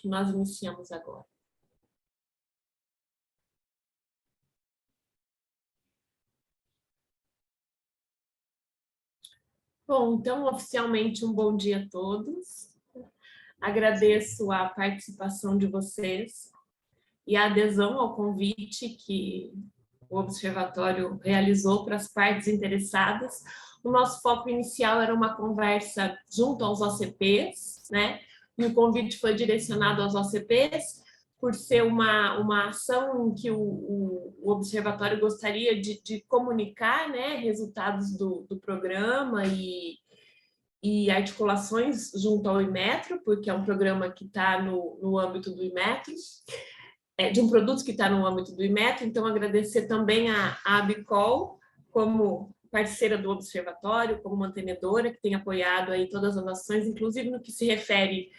que nós iniciamos agora. Bom, então, oficialmente, um bom dia a todos. Agradeço a participação de vocês e a adesão ao convite que o Observatório realizou para as partes interessadas. O nosso foco inicial era uma conversa junto aos OCPs, né? E o convite foi direcionado aos OCPs, por ser uma ação em que o Observatório gostaria de comunicar, né, resultados do programa e articulações junto ao Inmetro, porque é um programa que está no âmbito do Inmetro, de um produto que está no âmbito do Inmetro. Então, agradecer também a Abicol como parceira do Observatório, como mantenedora, que tem apoiado aí todas as ações, inclusive no que se refere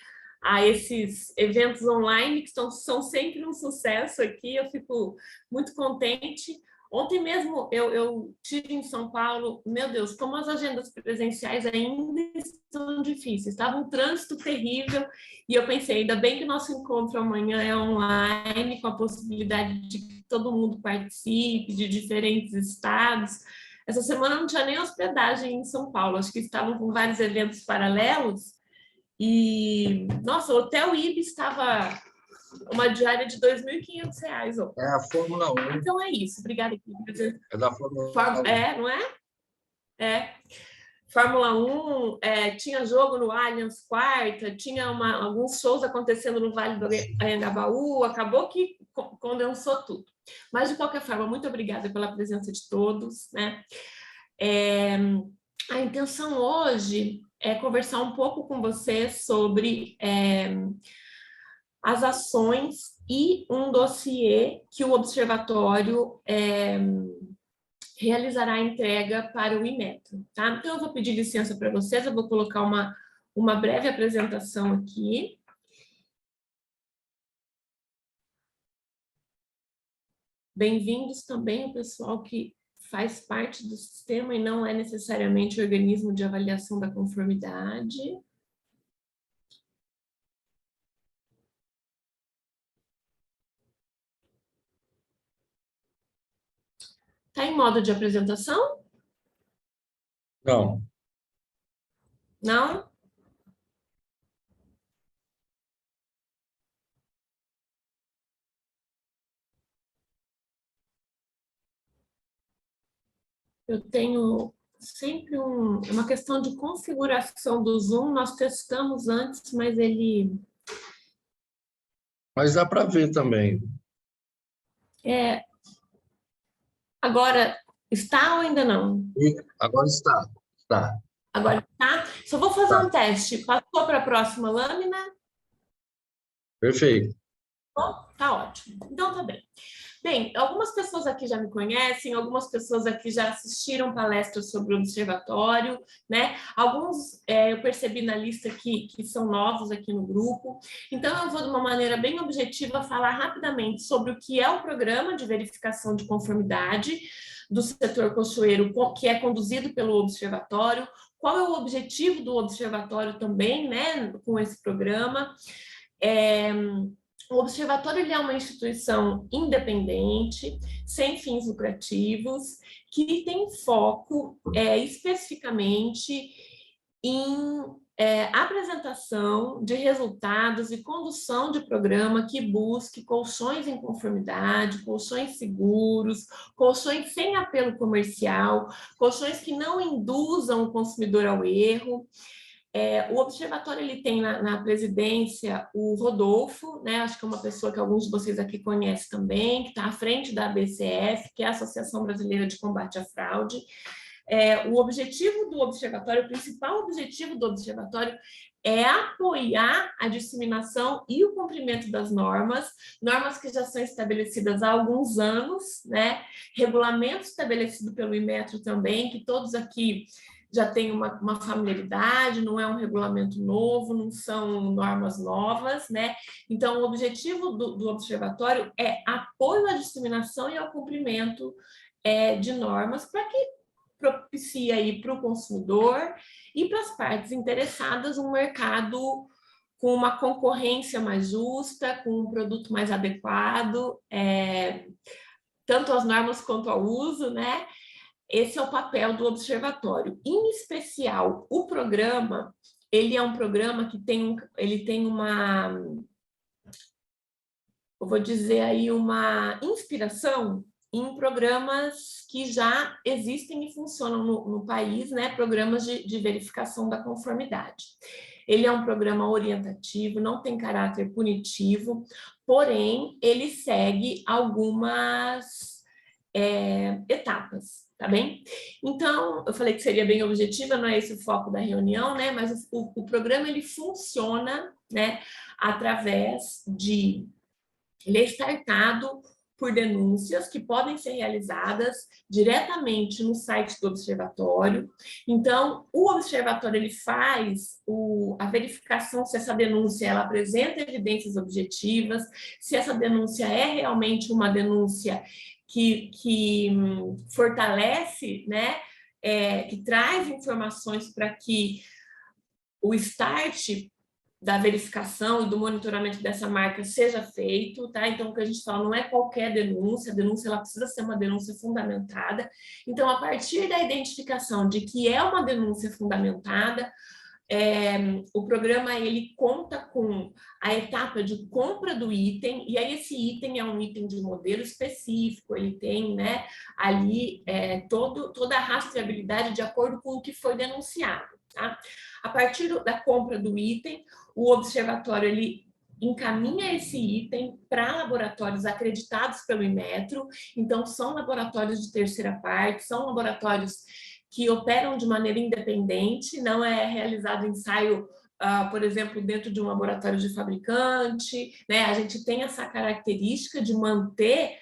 a esses eventos online, que são sempre um sucesso aqui. Eu fico muito contente. Ontem mesmo eu estive em São Paulo. Meu Deus, como as agendas presenciais ainda estão difíceis. Estava um trânsito terrível e eu pensei, ainda bem que nosso encontro amanhã é online, com a possibilidade de que todo mundo participe, de diferentes estados. Essa semana não tinha nem hospedagem em São Paulo, acho que estavam com vários eventos paralelos. E, nossa, o Hotel Ibis estava uma diária de R$ 2.500. Ó. É a Fórmula 1. Então é isso, obrigada. É da Fórmula 1. É, não é? É. Fórmula 1, tinha jogo no Allianz quarta, tinha alguns shows acontecendo no Vale do Anhangabaú, acabou que condensou tudo. Mas, de qualquer forma, muito obrigada pela presença de todos, né? A intenção hoje é conversar um pouco com vocês sobre as ações e um dossiê que o Observatório realizará a entrega para o Inmetro, tá? Então, eu vou pedir licença para vocês, eu vou colocar uma breve apresentação aqui. Bem-vindos também o pessoal que faz parte do sistema e não é necessariamente o organismo de avaliação da conformidade. Está em modo de apresentação? Não. Não? Eu tenho sempre uma questão de configuração do Zoom, nós testamos antes, mas ele... Mas dá para ver também. Agora, está ou ainda não? Agora está. Está. Agora está? Só vou fazer um teste. Passou para a próxima lâmina? Perfeito. Bom, tá ótimo. Então, tá bem. Bem, algumas pessoas aqui já me conhecem, algumas pessoas aqui já assistiram palestras sobre o observatório, né? Alguns eu percebi na lista que são novos aqui no grupo. Então, eu vou, de uma maneira bem objetiva, falar rapidamente sobre o que é o programa de verificação de conformidade do setor cachoeiro, que é conduzido pelo observatório, qual é o objetivo do observatório também, né, com esse programa. O Observatório ele é uma instituição independente, sem fins lucrativos, que tem foco especificamente em apresentação de resultados e condução de programa que busque colchões em conformidade, colchões seguros, colchões sem apelo comercial, colchões que não induzam o consumidor ao erro. O Observatório ele tem na presidência o Rodolfo, né? Acho que é uma pessoa que alguns de vocês aqui conhecem também, que está à frente da ABCF, que é a Associação Brasileira de Combate à Fraude. O objetivo do Observatório, o principal objetivo do Observatório é apoiar a disseminação e o cumprimento das normas que já são estabelecidas há alguns anos, né? Regulamento estabelecido pelo Inmetro também, que todos aqui já tem uma familiaridade, não é um regulamento novo, não são normas novas, né? Então, o objetivo do Observatório é apoio à disseminação e ao cumprimento de normas para que propicie aí para o consumidor e para as partes interessadas um mercado com uma concorrência mais justa, com um produto mais adequado, tanto às normas quanto ao uso, né? Esse é o papel do observatório. Em especial, o programa, ele é um programa que ele tem uma, eu vou dizer aí, uma inspiração em programas que já existem e funcionam no país, né? Programas de verificação da conformidade. Ele é um programa orientativo, não tem caráter punitivo, porém, ele segue algumas etapas, tá bem? Então, eu falei que seria bem objetiva, não é esse o foco da reunião, né? Mas o programa, ele funciona, né? Através de... Ele é startado por denúncias que podem ser realizadas diretamente no site do observatório. Então, o observatório ele faz a verificação se essa denúncia ela apresenta evidências objetivas, se essa denúncia é realmente uma denúncia que fortalece, né, que traz informações para que o start da verificação e do monitoramento dessa marca seja feito, tá? Então, o que a gente fala não é qualquer denúncia, a denúncia ela precisa ser uma denúncia fundamentada. Então, a partir da identificação de que é uma denúncia fundamentada, o programa ele conta com a etapa de compra do item, e aí esse item é um item de modelo específico, ele tem, né, ali toda a rastreabilidade de acordo com o que foi denunciado. Tá? A partir da compra do item, o observatório ele encaminha esse item para laboratórios acreditados pelo Inmetro, então são laboratórios de terceira parte, são laboratórios que operam de maneira independente, não é realizado ensaio, por exemplo, dentro de um laboratório de fabricante, né? A gente tem essa característica de manter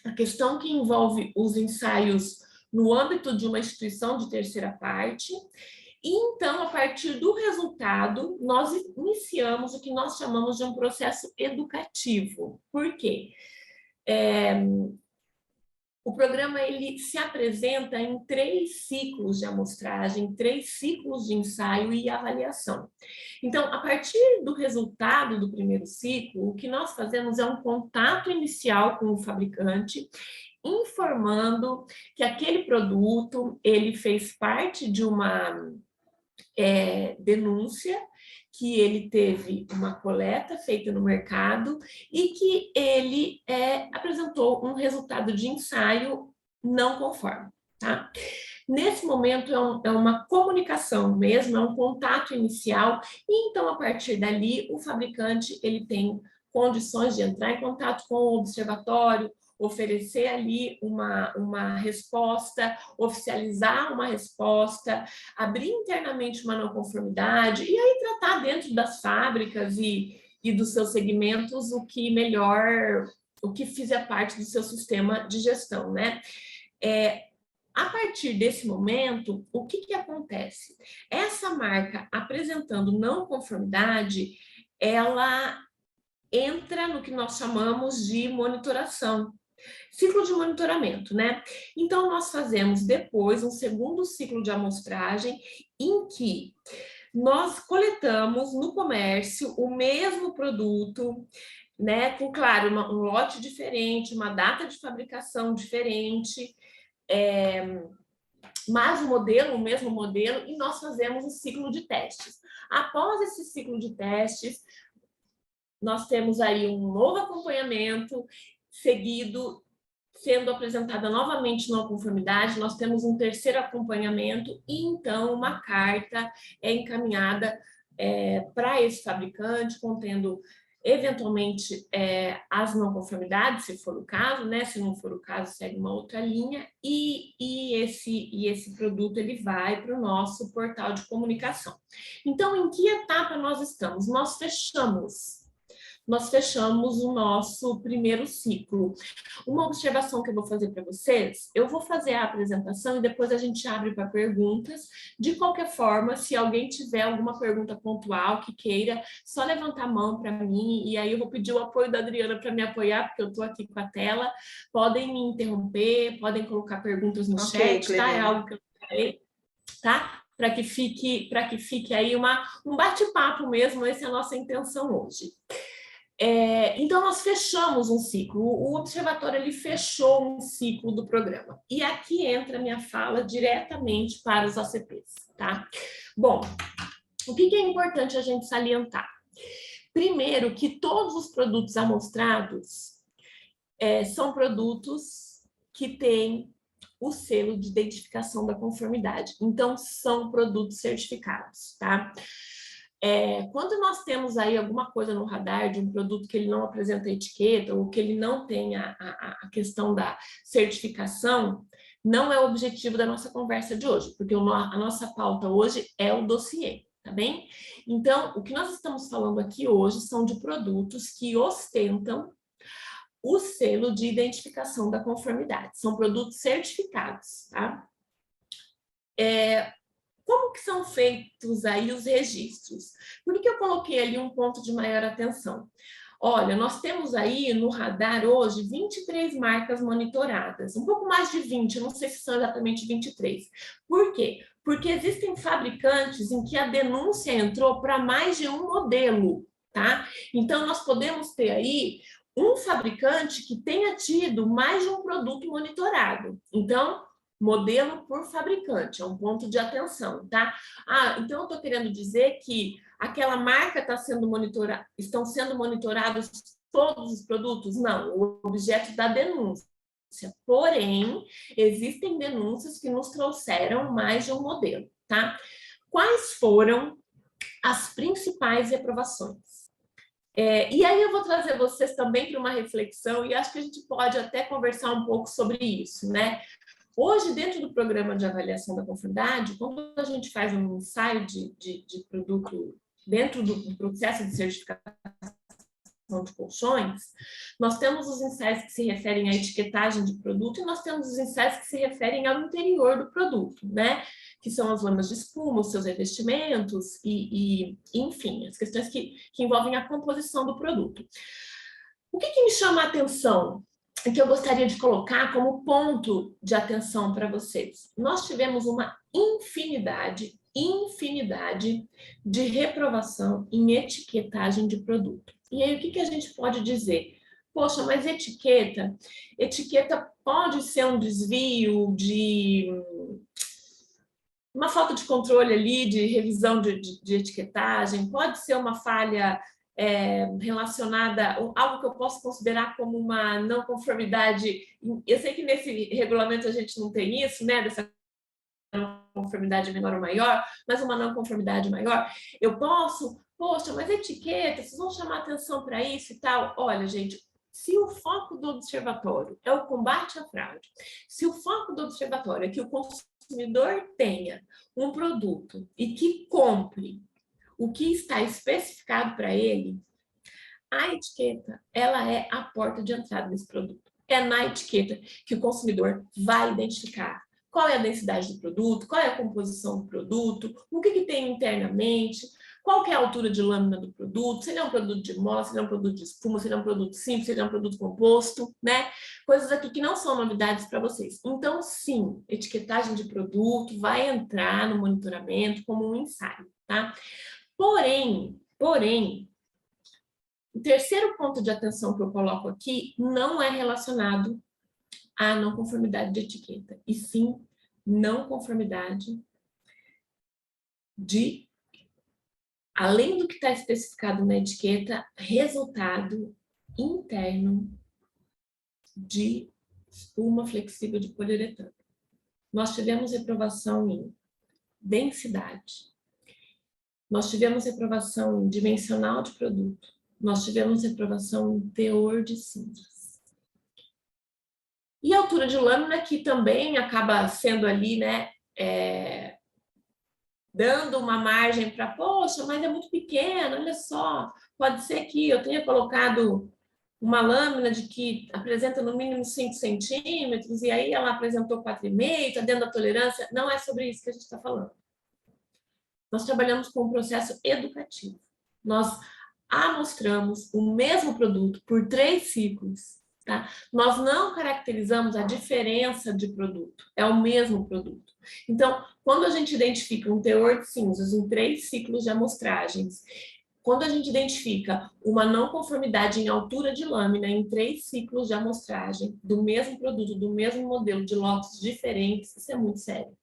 a questão que envolve os ensaios no âmbito de uma instituição de terceira parte. E, então, a partir do resultado, nós iniciamos o que nós chamamos de um processo educativo. Por quê? O programa ele se apresenta em 3 ciclos de amostragem, 3 ciclos de ensaio e avaliação. Então, a partir do resultado do primeiro ciclo, o que nós fazemos é um contato inicial com o fabricante, informando que aquele produto ele fez parte de uma denúncia, que ele teve uma coleta feita no mercado e que ele apresentou um resultado de ensaio não conforme. Tá? Nesse momento é uma comunicação mesmo, é um contato inicial, e então, a partir dali, o fabricante ele tem condições de entrar em contato com o observatório, oferecer ali uma resposta, oficializar uma resposta, abrir internamente uma não conformidade e aí tratar dentro das fábricas e dos seus segmentos o que melhor, o que fizer parte do seu sistema de gestão, né? A partir desse momento, o que acontece? Essa marca apresentando não conformidade, ela entra no que nós chamamos de monitoração. Ciclo de monitoramento, né? Então, nós fazemos depois um segundo ciclo de amostragem em que nós coletamos no comércio o mesmo produto, né? Com, claro, um lote diferente, uma data de fabricação diferente, mas o mesmo modelo, e nós fazemos um ciclo de testes. Após esse ciclo de testes, nós temos aí um novo acompanhamento, seguido, sendo apresentada novamente não conformidade, nós temos um terceiro acompanhamento e, então, uma carta é encaminhada para esse fabricante, contendo, eventualmente, as não conformidades, se for o caso, né? Se não for o caso, segue uma outra linha, e esse produto ele vai para o nosso portal de comunicação. Então, em que etapa nós estamos? Nós fechamos o nosso primeiro ciclo. Uma observação que eu vou fazer para vocês, eu vou fazer a apresentação e depois a gente abre para perguntas. De qualquer forma, se alguém tiver alguma pergunta pontual que queira, só levantar a mão para mim, e aí eu vou pedir o apoio da Adriana para me apoiar, porque eu estou aqui com a tela. Podem me interromper, podem colocar perguntas no chat, tá? É algo que eu falei, tá? Para que fique aí um bate-papo mesmo, essa é a nossa intenção hoje. Então, nós fechamos um ciclo, o Observatório ele fechou um ciclo do programa. E aqui entra a minha fala diretamente para os ACPs, tá? Bom, o que é importante a gente salientar? Primeiro, que todos os produtos amostrados são produtos que têm o selo de identificação da conformidade. Então, são produtos certificados, tá? Quando nós temos aí alguma coisa no radar de um produto que ele não apresenta etiqueta ou que ele não tem a questão da certificação, não é o objetivo da nossa conversa de hoje, porque a nossa pauta hoje é o dossiê, tá bem? Então, o que nós estamos falando aqui hoje são de produtos que ostentam o selo de identificação da conformidade. São produtos certificados, tá? Como que são feitos aí os registros? Por que eu coloquei ali um ponto de maior atenção? Olha, nós temos aí no radar hoje 23 marcas monitoradas, um pouco mais de 20, eu não sei se são exatamente 23. Por quê? Porque existem fabricantes em que a denúncia entrou para mais de um modelo, tá? Então, nós podemos ter aí um fabricante que tenha tido mais de um produto monitorado. Então, modelo por fabricante, é um ponto de atenção, tá? Então eu estou querendo dizer que aquela marca estão sendo monitorados todos os produtos? Não, o objeto da denúncia. Porém, existem denúncias que nos trouxeram mais de um modelo, tá? Quais foram as principais reprovações? E aí eu vou trazer vocês também para uma reflexão e acho que a gente pode até conversar um pouco sobre isso, né? Hoje, dentro do programa de avaliação da conformidade, quando a gente faz um ensaio de produto dentro do processo de certificação de colchões, nós temos os ensaios que se referem à etiquetagem de produto e nós temos os ensaios que se referem ao interior do produto, né? Que são as lamas de espuma, os seus revestimentos enfim, as questões que envolvem a composição do produto. O que me chama a atenção? Que eu gostaria de colocar como ponto de atenção para vocês. Nós tivemos uma infinidade de reprovação em etiquetagem de produto. E aí, o que a gente pode dizer? Poxa, mas etiqueta pode ser um desvio de uma falta de controle ali, de revisão de etiquetagem, pode ser uma falha relacionada a algo que eu posso considerar como uma não conformidade. Eu sei que nesse regulamento a gente não tem isso, né, dessa não conformidade menor ou maior, mas uma não conformidade maior. Eu posso, poxa, mas etiqueta, vocês vão chamar atenção para isso e tal. Olha, gente, se o foco do observatório é o combate à fraude, se o foco do observatório é que o consumidor tenha um produto e que compre o que está especificado para ele, a etiqueta, ela é a porta de entrada desse produto. É na etiqueta que o consumidor vai identificar qual é a densidade do produto, qual é a composição do produto, o que tem internamente, qual que é a altura de lâmina do produto, se ele é um produto de mó, se ele é um produto de espuma, se ele é um produto simples, se ele é um produto composto, né? Coisas aqui que não são novidades para vocês. Então, sim, etiquetagem de produto vai entrar no monitoramento como um ensaio, tá? Porém, o terceiro ponto de atenção que eu coloco aqui não é relacionado à não conformidade de etiqueta, e sim não conformidade de, além do que está especificado na etiqueta, resultado interno de espuma flexível de poliuretano. Nós tivemos reprovação em densidade, nós tivemos reprovação em dimensional de produto, nós tivemos reprovação em teor de cinzas. E a altura de lâmina, que também acaba sendo ali, né, dando uma margem para, poxa, mas é muito pequeno, olha só, pode ser que eu tenha colocado uma lâmina de que apresenta no mínimo 5 centímetros, e aí ela apresentou 4,5, está dentro da tolerância. Não é sobre isso que a gente está falando. Nós trabalhamos com um processo educativo. Nós amostramos o mesmo produto por 3 ciclos tá? Nós não caracterizamos a diferença de produto, é o mesmo produto. Então, quando a gente identifica um teor de cinzas em 3 ciclos de amostragens, quando a gente identifica uma não conformidade em altura de lâmina em 3 ciclos de amostragem do mesmo produto, do mesmo modelo, de lotes diferentes, isso é muito sério.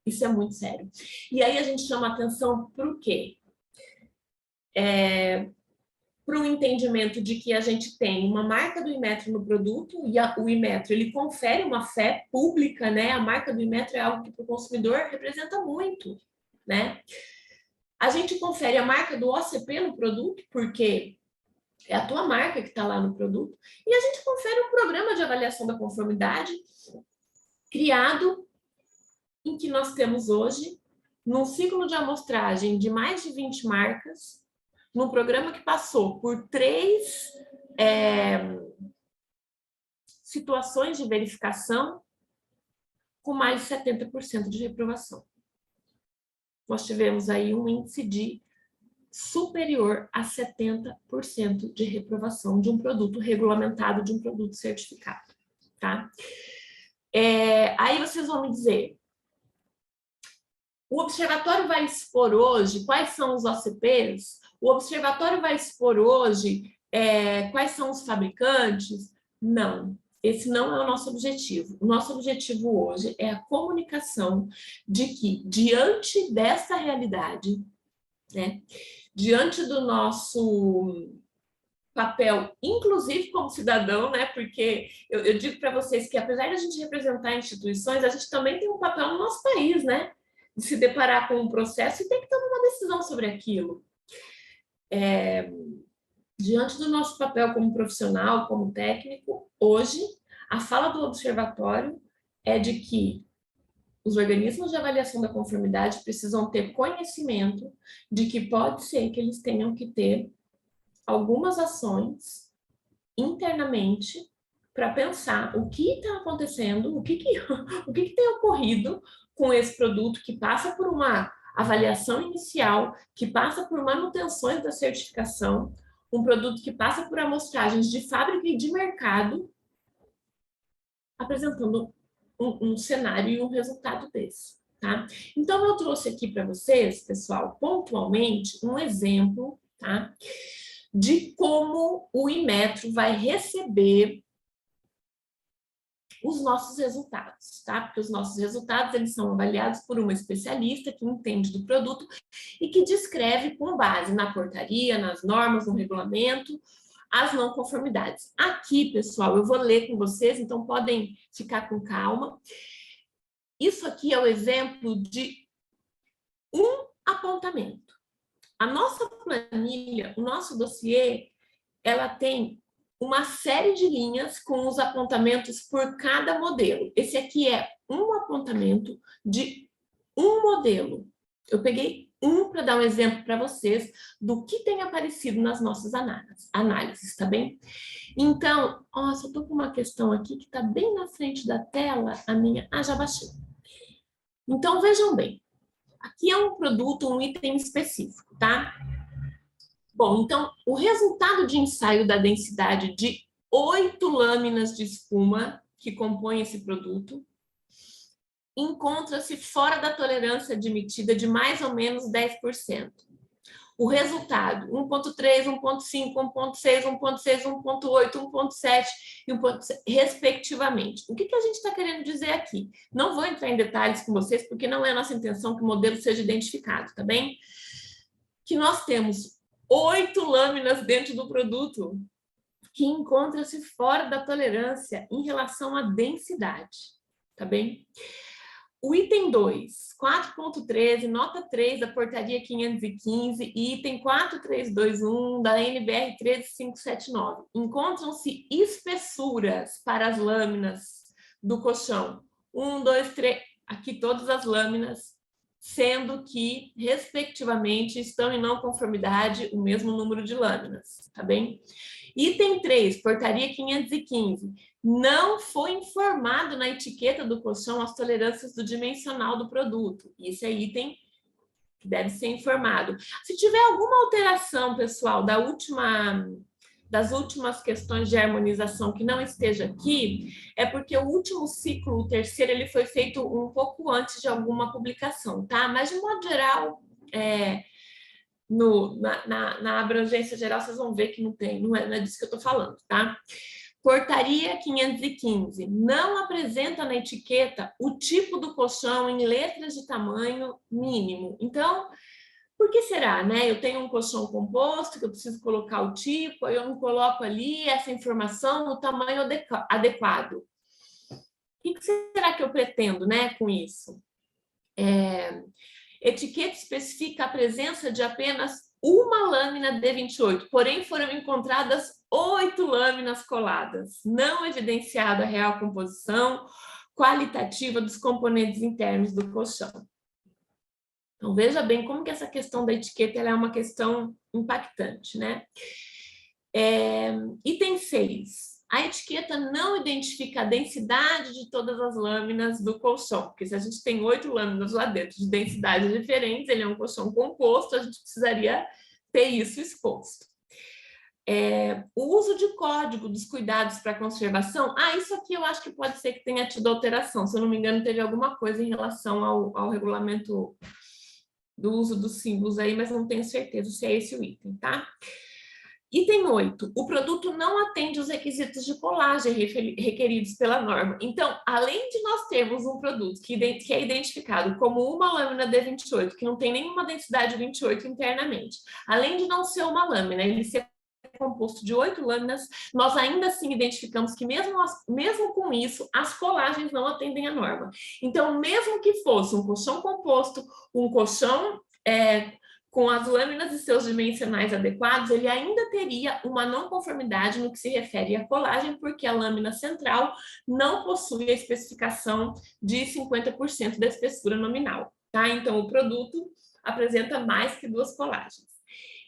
Isso é muito sério. E aí a gente chama atenção para o quê? Para o entendimento de que a gente tem uma marca do Inmetro no produto, e o Inmetro ele confere uma fé pública, né? A marca do Inmetro é algo que para o consumidor representa muito, né? A gente confere a marca do OCP no produto, porque é a tua marca que está lá no produto, e a gente confere um programa de avaliação da conformidade criado em que nós temos hoje, num ciclo de amostragem de mais de 20 marcas, num programa que passou por 3 situações de verificação, com mais de 70% de reprovação. Nós tivemos aí um índice de superior a 70% de reprovação de um produto regulamentado, de um produto certificado, tá? Aí vocês vão me dizer, o observatório vai expor hoje quais são os OCPs? O observatório vai expor hoje quais são os fabricantes? Não, esse não é o nosso objetivo. O nosso objetivo hoje é a comunicação de que, diante dessa realidade, né, diante do nosso papel, inclusive como cidadão, né, porque eu digo para vocês que, apesar de a gente representar instituições, a gente também tem um papel no nosso país, né? De se deparar com um processo e ter que tomar uma decisão sobre aquilo. Diante do nosso papel como profissional, como técnico, hoje, a fala do observatório é de que os organismos de avaliação da conformidade precisam ter conhecimento de que pode ser que eles tenham que ter algumas ações internamente para pensar o que está acontecendo, o que tem ocorrido com esse produto que passa por uma avaliação inicial, que passa por manutenções da certificação, um produto que passa por amostragens de fábrica e de mercado, apresentando um cenário e um resultado desse, tá? Então, eu trouxe aqui para vocês, pessoal, pontualmente, um exemplo, tá? De como o Inmetro vai receber os nossos resultados, tá? Porque os nossos resultados, eles são avaliados por uma especialista que entende do produto e que descreve com base na portaria, nas normas, no regulamento, as não conformidades. Aqui, pessoal, eu vou ler com vocês, então podem ficar com calma. Isso aqui é o exemplo de um apontamento. A nossa planilha, o nosso dossiê, ela tem uma série de linhas com os apontamentos por cada modelo. Esse aqui é um apontamento de um modelo. Eu peguei um para dar um exemplo para vocês do que tem aparecido nas nossas análises, tá bem? Então, só estou com uma questão aqui que está bem na frente da tela, a minha... já baixei. Então, vejam bem. Aqui é um produto, um item específico, tá? Bom, então, o resultado de ensaio da densidade de 8 lâminas de espuma que compõem esse produto encontra-se fora da tolerância admitida de mais ou menos 10%. O resultado, 1.3, 1.5, 1.6, 1.6, 1.8, 1.7 e 1.7, respectivamente. O que a gente está querendo dizer aqui? Não vou entrar em detalhes com vocês, porque não é a nossa intenção que o modelo seja identificado, tá bem? Que nós temos 8 lâminas dentro do produto que encontram-se fora da tolerância em relação à densidade, tá bem? O item 2, 4.13, nota 3 da portaria 515 e item 4321 da NBR 13579. Encontram-se espessuras para as lâminas do colchão. 1, 2, 3, aqui todas as lâminas, sendo que, respectivamente, estão em não conformidade o mesmo número de lâminas, tá bem? Item 3, portaria 515. Não foi informado na etiqueta do colchão as tolerâncias do dimensional do produto. Isso é item que deve ser informado. Se tiver alguma alteração, pessoal, da última das últimas questões de harmonização que não esteja aqui, é porque o último ciclo, o terceiro, ele foi feito um pouco antes de alguma publicação, tá? Mas, de modo geral, na abrangência geral, vocês vão ver que não é disso que eu estou falando, tá? Portaria 515, não apresenta na etiqueta o tipo do colchão em letras de tamanho mínimo. Então, por que será, né? Eu tenho um colchão composto, que eu preciso colocar o tipo, aí eu não coloco ali essa informação no tamanho adequado. O que será que eu pretendo, né, com isso? Etiqueta especifica a presença de apenas uma lâmina D28, porém foram encontradas 8 lâminas coladas, não evidenciada a real composição qualitativa dos componentes internos do colchão. Então, veja bem como que essa questão da etiqueta ela é uma questão impactante, né? Item 6. A etiqueta não identifica a densidade de todas as lâminas do colchão, porque se a gente tem 8 lâminas lá dentro de densidades diferentes, ele é um colchão composto, a gente precisaria ter isso exposto. O uso de código dos cuidados para conservação, isso aqui eu acho que pode ser que tenha tido alteração, se eu não me engano teve alguma coisa em relação ao regulamento do uso dos símbolos aí, mas não tenho certeza se é esse o item, tá? Item 8. O produto não atende os requisitos de colagem requeridos pela norma. Então, além de nós termos um produto que é identificado como uma lâmina D28, que não tem nenhuma densidade 28 internamente, além de não ser uma lâmina, ele ser composto de 8 lâminas, nós ainda assim identificamos que mesmo com isso, as colagens não atendem à norma. Então, mesmo que fosse um colchão composto, um colchão com as lâminas e seus dimensionais adequados, ele ainda teria uma não conformidade no que se refere à colagem, porque a lâmina central não possui a especificação de 50% da espessura nominal, tá? Então, o produto apresenta mais que 2 colagens.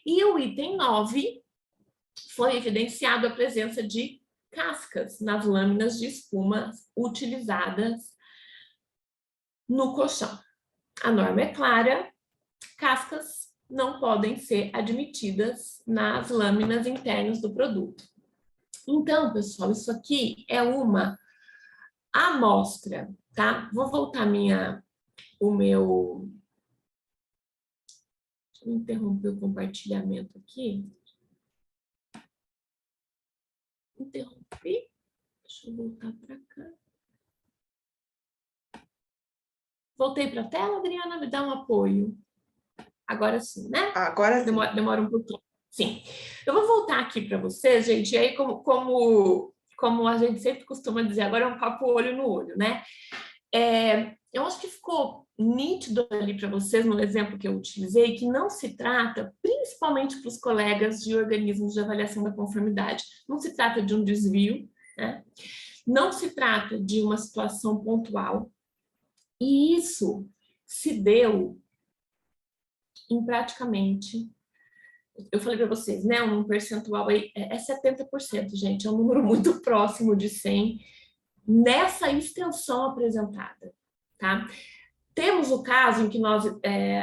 E o item 9 foi evidenciado a presença de cascas nas lâminas de espuma utilizadas no colchão. A norma é clara, cascas não podem ser admitidas nas lâminas internas do produto. Então, pessoal, isso aqui é uma amostra, tá? Vou voltar Deixa eu interromper o compartilhamento aqui. Interrompi. Deixa eu voltar para cá. Voltei para a tela, Adriana, me dá um apoio. Agora sim, né? Agora sim. Demora um pouquinho. Sim. Eu vou voltar aqui para vocês, gente, e aí como a gente sempre costuma dizer, agora é um papo olho no olho, né? Eu acho que ficou nítido ali para vocês, no exemplo que eu utilizei, que não se trata, principalmente para os colegas de organismos de avaliação da conformidade, não se trata de um desvio, né? Não se trata de uma situação pontual, e isso se deu em praticamente, eu falei para vocês, né, um percentual aí, é 70%, gente, é um número muito próximo de 100, nessa extensão apresentada, tá? Temos o caso em que nós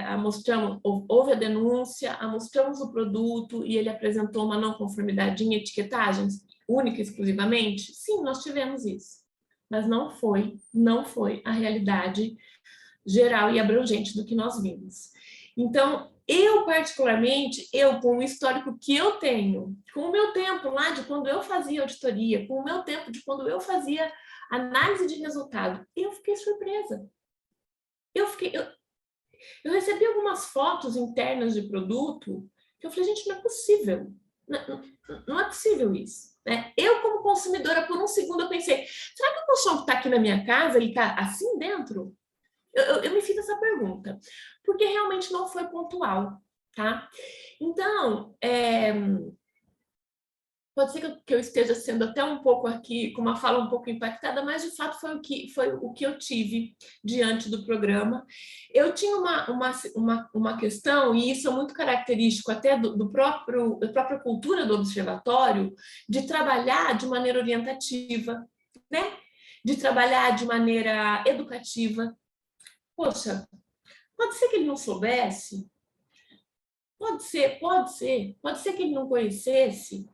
amostramos, houve a denúncia, amostramos o produto e ele apresentou uma não conformidade em etiquetagens, única e exclusivamente? Sim, nós tivemos isso, mas não foi a realidade geral e abrangente do que nós vimos. Então, eu particularmente, com o histórico que eu tenho, com o meu tempo lá de quando eu fazia auditoria, com o meu tempo de quando eu fazia análise de resultado, eu fiquei surpresa. Eu recebi algumas fotos internas de produto que eu falei, gente, não é possível. Não é possível isso. Né? Eu, como consumidora, por um segundo eu pensei, será que o colchão que está aqui na minha casa, ele está assim dentro? Eu me fiz essa pergunta, porque realmente não foi pontual, tá? Então, pode ser que eu esteja sendo até um pouco aqui, com uma fala um pouco impactada, mas de fato foi o que eu tive diante do programa. Eu tinha uma questão, e isso é muito característico até da própria cultura do observatório, de trabalhar de maneira orientativa, né? De trabalhar de maneira educativa. Poxa, pode ser que ele não soubesse, pode ser que ele não conhecesse,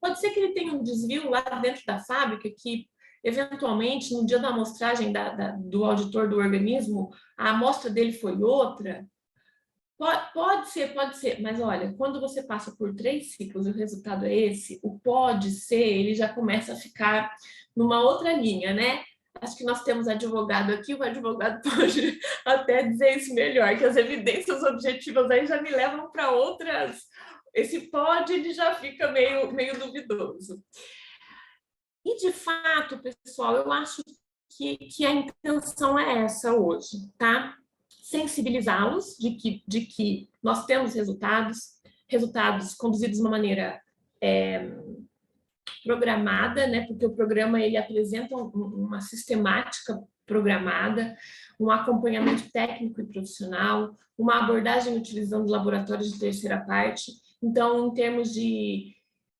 Pode ser que ele tenha um desvio lá dentro da fábrica que, eventualmente, no dia da amostragem do auditor do organismo, a amostra dele foi outra. Pode ser, mas olha, quando você passa por 3 ciclos e o resultado é esse, o pode ser, ele já começa a ficar numa outra linha, né? Acho que nós temos advogado aqui, o advogado pode até dizer isso melhor, que as evidências objetivas aí já me levam para outras. Esse pode, ele já fica meio duvidoso. E, de fato, pessoal, eu acho que a intenção é essa hoje, tá? Sensibilizá-los de que nós temos resultados conduzidos de uma maneira programada, né? Porque o programa ele apresenta uma sistemática programada, um acompanhamento técnico e profissional, uma abordagem utilizando laboratórios de terceira parte. Então, em termos de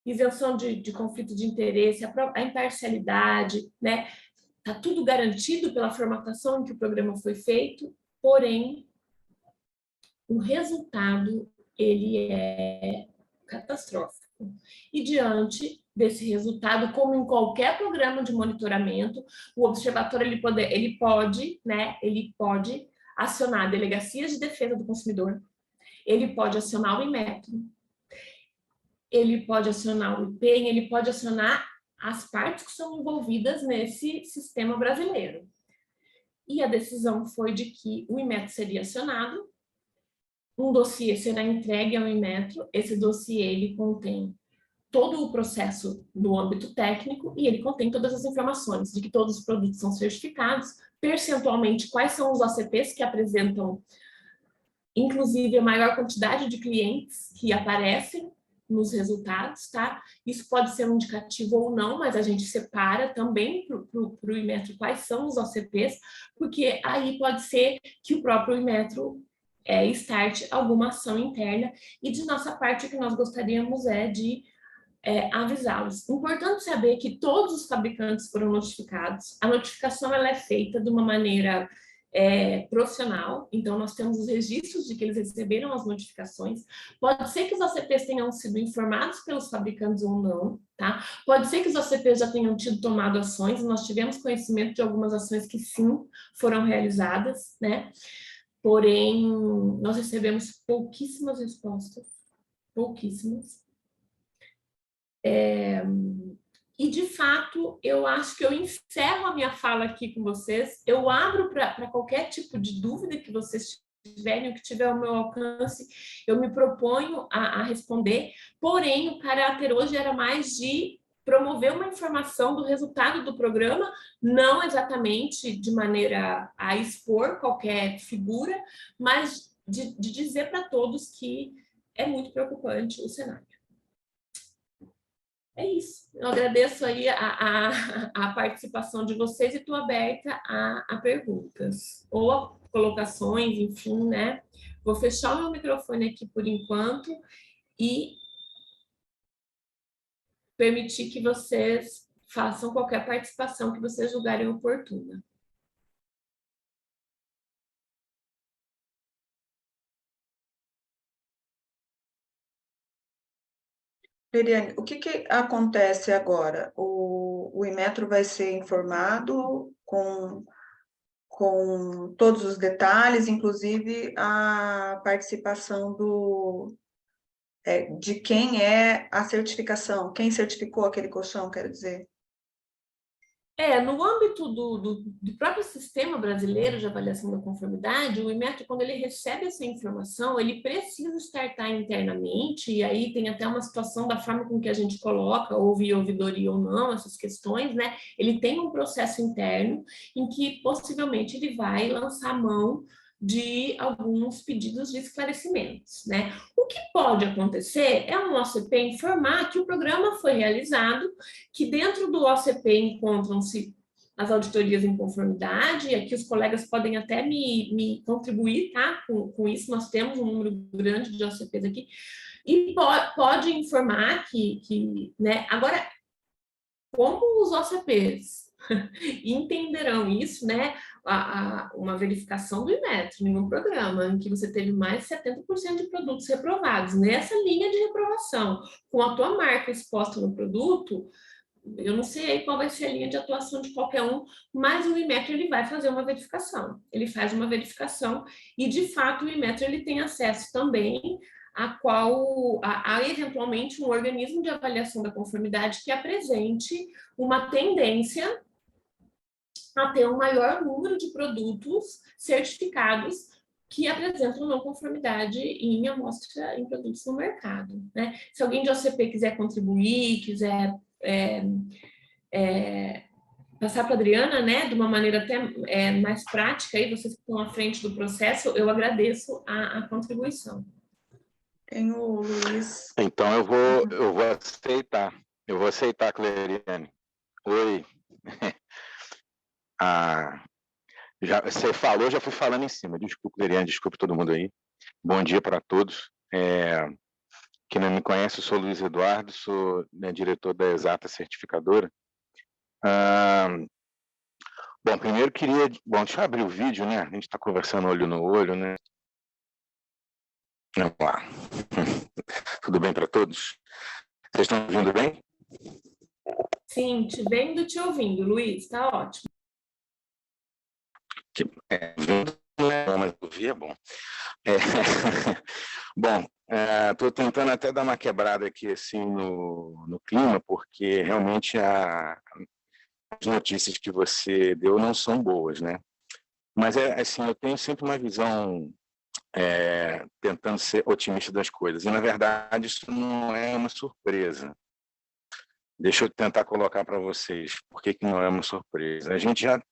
isenção de conflito de interesse, a imparcialidade, né? Está tudo garantido pela formatação em que o programa foi feito, porém, o resultado ele é catastrófico. E diante desse resultado, como em qualquer programa de monitoramento, o observatório ele pode acionar delegacias de defesa do consumidor, ele pode acionar o Inmetro, ele pode acionar o IPEM, ele pode acionar as partes que são envolvidas nesse sistema brasileiro. E a decisão foi de que o Inmetro seria acionado, um dossiê será entregue ao Inmetro, esse dossiê ele contém todo o processo do âmbito técnico e ele contém todas as informações de que todos os produtos são certificados, percentualmente quais são os OCPs que apresentam, inclusive, a maior quantidade de clientes que aparecem nos resultados, tá? Isso pode ser um indicativo ou não, mas a gente separa também para o Inmetro quais são os OCPs, porque aí pode ser que o próprio Inmetro start alguma ação interna, e de nossa parte o que nós gostaríamos de avisá-los. Importante saber que todos os fabricantes foram notificados, a notificação ela é feita de uma maneira profissional, então nós temos os registros de que eles receberam as notificações. Pode ser que os OCPs tenham sido informados pelos fabricantes ou não, tá? Pode ser que os OCPs já tenham tomado ações, nós tivemos conhecimento de algumas ações que sim foram realizadas, né? Porém, nós recebemos pouquíssimas respostas, pouquíssimas. E, de fato, eu acho que eu encerro a minha fala aqui com vocês. Eu abro para qualquer tipo de dúvida que vocês tiverem, o que tiver ao meu alcance, eu me proponho a responder. Porém, o caráter hoje era mais de promover uma informação do resultado do programa, não exatamente de maneira a expor qualquer figura, mas de dizer para todos que é muito preocupante o cenário. É isso. Eu agradeço aí a participação de vocês e estou aberta a perguntas ou a colocações, enfim, né? Vou fechar o meu microfone aqui por enquanto e permitir que vocês façam qualquer participação que vocês julgarem oportuna. Liliane, o que acontece agora? O Inmetro vai ser informado com todos os detalhes, inclusive a participação de quem é a certificação, quem certificou aquele colchão, quero dizer. No âmbito do próprio sistema brasileiro de avaliação da conformidade, o Inmetro, quando ele recebe essa informação, ele precisa startar internamente, e aí tem até uma situação da forma com que a gente coloca, houve ouvidoria ou não, essas questões, né? Ele tem um processo interno em que possivelmente ele vai lançar mão de alguns pedidos de esclarecimentos, né? O que pode acontecer é um OCP informar que o programa foi realizado, que dentro do OCP encontram-se as auditorias em conformidade, e aqui os colegas podem até me contribuir, tá? Com isso, nós temos um número grande de OCPs aqui, e pode informar que né? Agora, como os OCPs entenderão isso, né? Uma verificação do Inmetro em um programa em que você teve mais de 70% de produtos reprovados, nessa linha de reprovação, com a tua marca exposta no produto, eu não sei aí qual vai ser a linha de atuação de qualquer um, mas o Inmetro ele vai fazer uma verificação. Ele faz uma verificação e, de fato, o Inmetro ele tem acesso também a eventualmente um organismo de avaliação da conformidade que apresente uma tendência a ter um maior número de produtos certificados que apresentam não conformidade em amostra em produtos no mercado, né? Se alguém de OCP quiser contribuir, quiser passar para a Adriana, né, de uma maneira até mais prática, aí vocês que estão à frente do processo, eu agradeço a contribuição. Tem o Luiz. Então, eu vou aceitar, Cleriane. Oi. Você falou, já fui falando em cima. Desculpe, Cleriane, desculpe todo mundo aí. Bom dia para todos. Quem não me conhece, eu sou Luiz Eduardo, sou, né, diretor da Exata Certificadora. Bom, primeiro queria... Bom, deixa eu abrir o vídeo, né? A gente está conversando olho no olho, né? Vamos lá. Tudo bem para todos? Vocês estão ouvindo bem? Sim, te vendo, te ouvindo, Luiz, está ótimo. Vendo, né? Mas ouvir é bom. Bom, estou tentando até dar uma quebrada aqui assim no clima, porque realmente as notícias que você deu não são boas, né? Mas assim, eu tenho sempre uma visão tentando ser otimista das coisas. E, na verdade, isso não é uma surpresa. Deixa eu tentar colocar para vocês por que não é uma surpresa. A gente já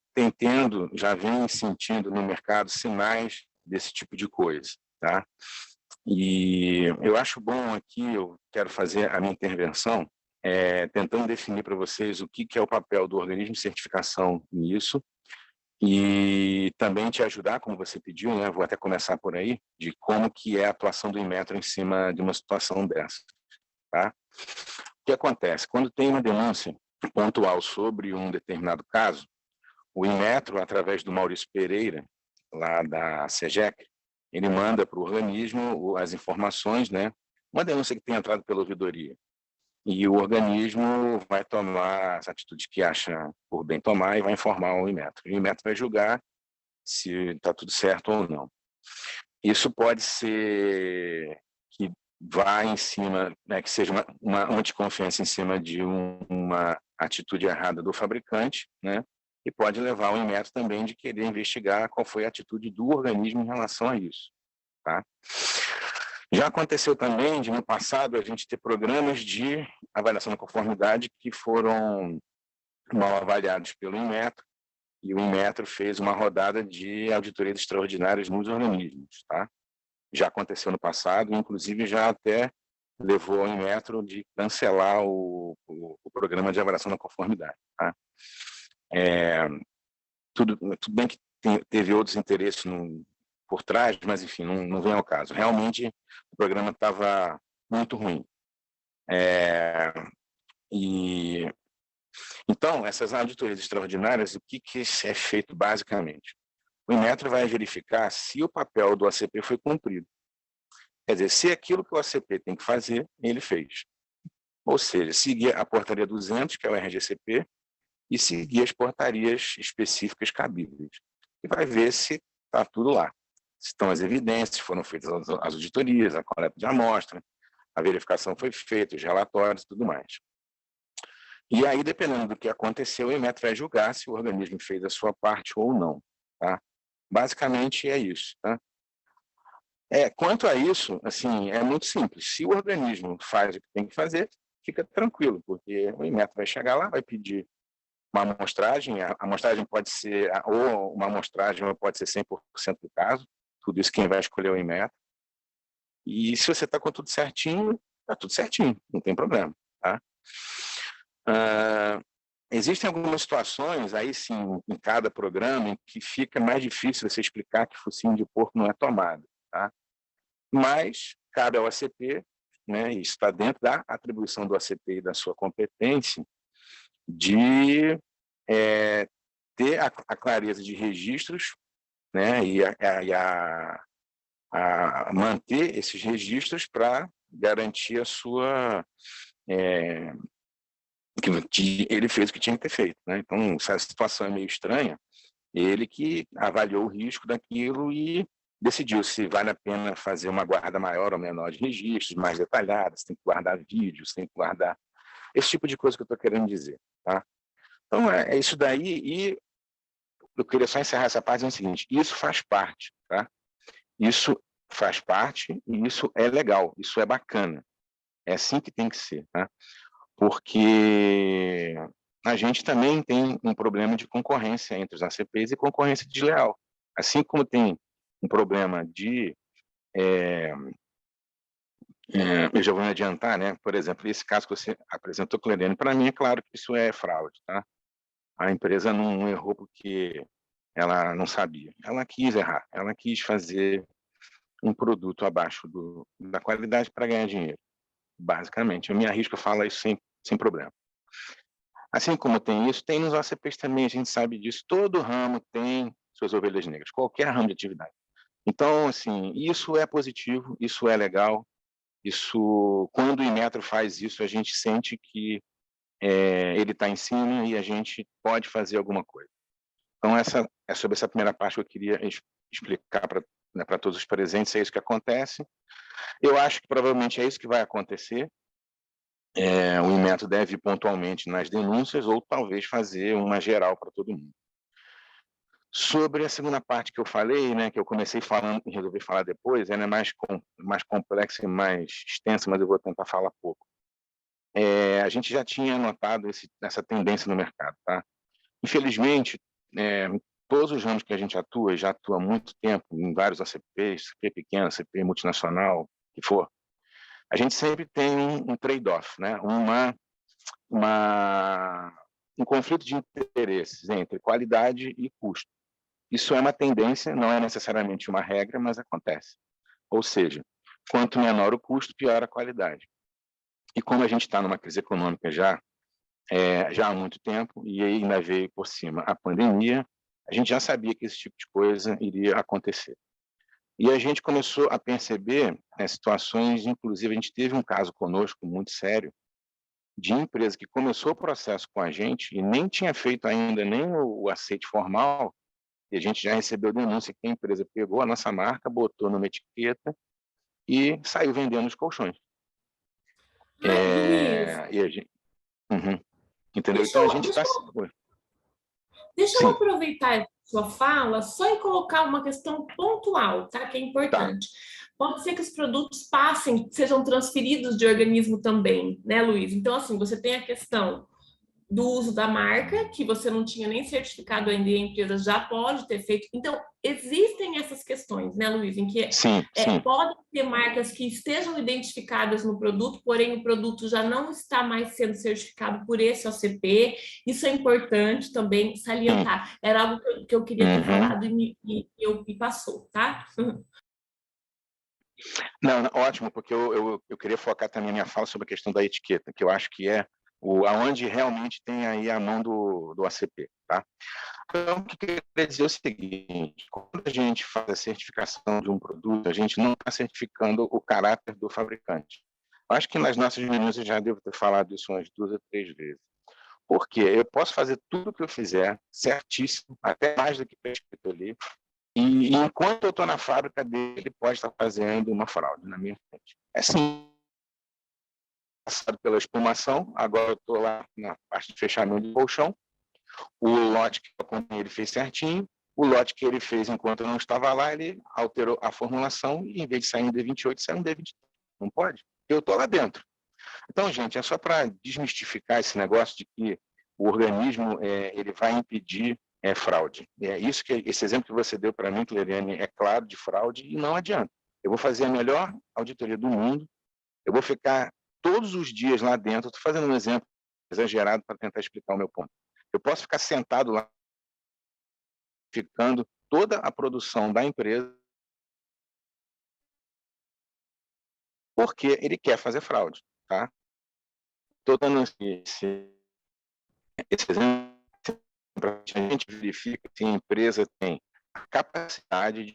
vem sentindo no mercado sinais desse tipo de coisa, tá? E eu acho bom aqui, eu quero fazer a minha intervenção tentando definir para vocês o que é o papel do organismo de certificação nisso, e também te ajudar, como você pediu, né? Vou até começar por aí, de como que é a atuação do Inmetro em cima de uma situação dessa, tá? O que acontece? Quando tem uma denúncia pontual sobre um determinado caso, o Inmetro, através do Maurício Pereira, lá da SEGEC, ele manda para o organismo as informações, né? Uma denúncia que tem entrado pela ouvidoria. E o organismo vai tomar as atitudes que acha por bem tomar e vai informar o Inmetro. E o Inmetro vai julgar se está tudo certo ou não. Isso pode ser que vá em cima, né, que seja uma anticonfiança em cima de uma atitude errada do fabricante, né? E pode levar o Inmetro também de querer investigar qual foi a atitude do organismo em relação a isso, tá? Já aconteceu também de, no passado, a gente ter programas de avaliação da conformidade que foram mal avaliados pelo Inmetro, e o Inmetro fez uma rodada de auditorias extraordinárias nos organismos, tá? Já aconteceu no passado, inclusive já até levou ao Inmetro de cancelar o programa de avaliação da conformidade, tá? Tudo bem que teve outros interesses por trás, mas, enfim, não vem ao caso. Realmente, o programa estava muito ruim. Então, essas auditorias extraordinárias, o que é feito basicamente? O Inmetro vai verificar se o papel do ACP foi cumprido. Quer dizer, se aquilo que o ACP tem que fazer, ele fez. Ou seja, seguir a portaria 200, que é o RGCP, e seguir as portarias específicas cabíveis. E vai ver se está tudo lá. Se estão as evidências, se foram feitas as auditorias, a coleta de amostra, a verificação foi feita, os relatórios e tudo mais. E aí, dependendo do que aconteceu, o Inmetro vai julgar se o organismo fez a sua parte ou não, tá? Basicamente é isso, tá? Quanto a isso, assim, é muito simples. Se o organismo faz o que tem que fazer, fica tranquilo, porque o Inmetro vai chegar lá, vai pedir uma amostragem, a amostragem pode ser, ou uma amostragem pode ser 100% do caso, tudo isso quem vai escolher é o Inmetro. E se você está com tudo certinho, está tudo certinho, não tem problema, tá? Existem algumas situações, aí sim, em cada programa, em que fica mais difícil você explicar que focinho de porco não é tomada, tá? Mas cabe ao ACP, né, e está dentro da atribuição do ACP e da sua competência, de ter a clareza de registros, né, e a manter esses registros para garantir a sua... que ele fez o que tinha que ter feito, né? Então, essa situação é meio estranha. Ele que avaliou o risco daquilo e decidiu se vale a pena fazer uma guarda maior ou menor de registros, mais detalhadas, tem que guardar vídeos, tem que guardar... Esse tipo de coisa que eu estou querendo dizer, tá? Então, é isso daí, e eu queria só encerrar essa parte dizendo o seguinte: isso faz parte, tá? Isso faz parte e isso é legal, isso é bacana. É assim que tem que ser, tá? Porque a gente também tem um problema de concorrência entre os ACPs e concorrência desleal. Assim como tem um problema de... eu já vou me adiantar, né? Por exemplo, esse caso que você apresentou, Cleriane, para mim é claro que isso é fraude, tá? A empresa não errou porque ela não sabia. Ela quis errar, ela quis fazer um produto abaixo da qualidade para ganhar dinheiro, basicamente. Eu me arrisco a falar isso sem problema. Assim como tem isso, tem nos OCPs também, a gente sabe disso. Todo ramo tem suas ovelhas negras, qualquer ramo de atividade. Então, assim, isso é positivo, isso é legal. Isso, quando o Inmetro faz isso, a gente sente que ele está em cima e a gente pode fazer alguma coisa. Então, é sobre essa primeira parte que eu queria explicar para todos os presentes, é isso que acontece. Eu acho que provavelmente é isso que vai acontecer. O Inmetro deve ir pontualmente nas denúncias ou talvez fazer uma geral para todo mundo. Sobre a segunda parte que eu falei, né, que eu comecei falando e resolvi falar depois, ela é mais complexa e mais extensa, mas eu vou tentar falar pouco. A gente já tinha notado essa tendência no mercado, tá? Infelizmente, todos os ramos que a gente atua, já atua há muito tempo, em vários ACPs, CP pequeno, ACP multinacional, que for, a gente sempre tem um trade-off, né? Um conflito de interesses entre qualidade e custo. Isso é uma tendência, não é necessariamente uma regra, mas acontece. Ou seja, quanto menor o custo, pior a qualidade. E como a gente está numa crise econômica já há muito tempo, e ainda veio por cima a pandemia, a gente já sabia que esse tipo de coisa iria acontecer. E a gente começou a perceber situações, inclusive a gente teve um caso conosco muito sério, de empresa que começou o processo com a gente e nem tinha feito ainda nem o aceite formal, e a gente já recebeu denúncia que a empresa pegou a nossa marca, botou numa etiqueta e saiu vendendo os colchões. Luiz, E a gente... Entendeu? deixa Então a eu, gente está... deixa eu Sim, aproveitar a sua fala só e colocar uma questão pontual, tá? Que é tá. importante. Pode ser que os produtos passem, sejam transferidos de organismo também, né, Luiz? Então, assim, você tem a questão do uso da marca, que você não tinha nem certificado ainda e a empresa já pode ter feito. Então, existem essas questões, né, Luiz, em que Sim. podem ter marcas que estejam identificadas no produto, porém o produto já não está mais sendo certificado por esse OCP. Isso é importante também salientar. Era algo que eu queria ter falado e me passou, tá? Não, ótimo, porque eu queria focar também a minha fala sobre a questão da etiqueta, que eu acho que é aonde realmente tem aí a mão do ACP, tá? Então, o que eu queria dizer é o seguinte: quando a gente faz a certificação de um produto, a gente não está certificando o caráter do fabricante. Eu acho que nas nossas reuniões eu já devo ter falado isso umas 2 ou 3 vezes. Por quê? Eu posso fazer tudo o que eu fizer, certíssimo, até mais do que está escrito ali, e enquanto eu estou na fábrica dele, ele pode estar fazendo uma fraude na minha frente. É sim, passado pela espumação, agora eu estou lá na parte de fechamento do colchão, o lote que ele fez certinho, o lote que ele fez enquanto eu não estava lá, ele alterou a formulação e em vez de sair um D28, sai um D23. Não pode? Eu estou lá dentro. Então, gente, é só para desmistificar esse negócio de que o organismo ele vai impedir fraude. É isso que esse exemplo que você deu para mim, Cleriane, é claro de fraude e não adianta. Eu vou fazer a melhor auditoria do mundo, eu vou ficar todos os dias lá dentro, estou fazendo um exemplo exagerado para tentar explicar o meu ponto. Eu posso ficar sentado lá, ficando toda a produção da empresa, porque ele quer fazer fraude, tá? Estou dando esse exemplo a gente verifica se a empresa tem a capacidade de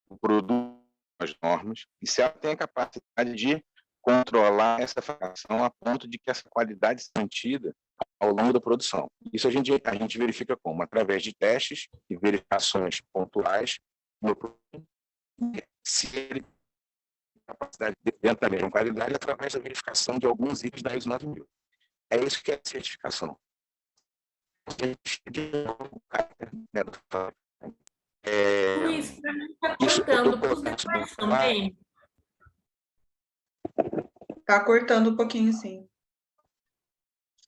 o produto as normas e se ela tem a capacidade de controlar essa fabricação a ponto de que essa qualidade seja mantida ao longo da produção. Isso a gente verifica como? Através de testes e verificações pontuais no produto, se ele tem capacidade dentro da mesma qualidade através da verificação de alguns itens da ISO 9000. É isso que é a certificação. Luiz, para mim está cortando para os demais também. Está cortando um pouquinho, sim.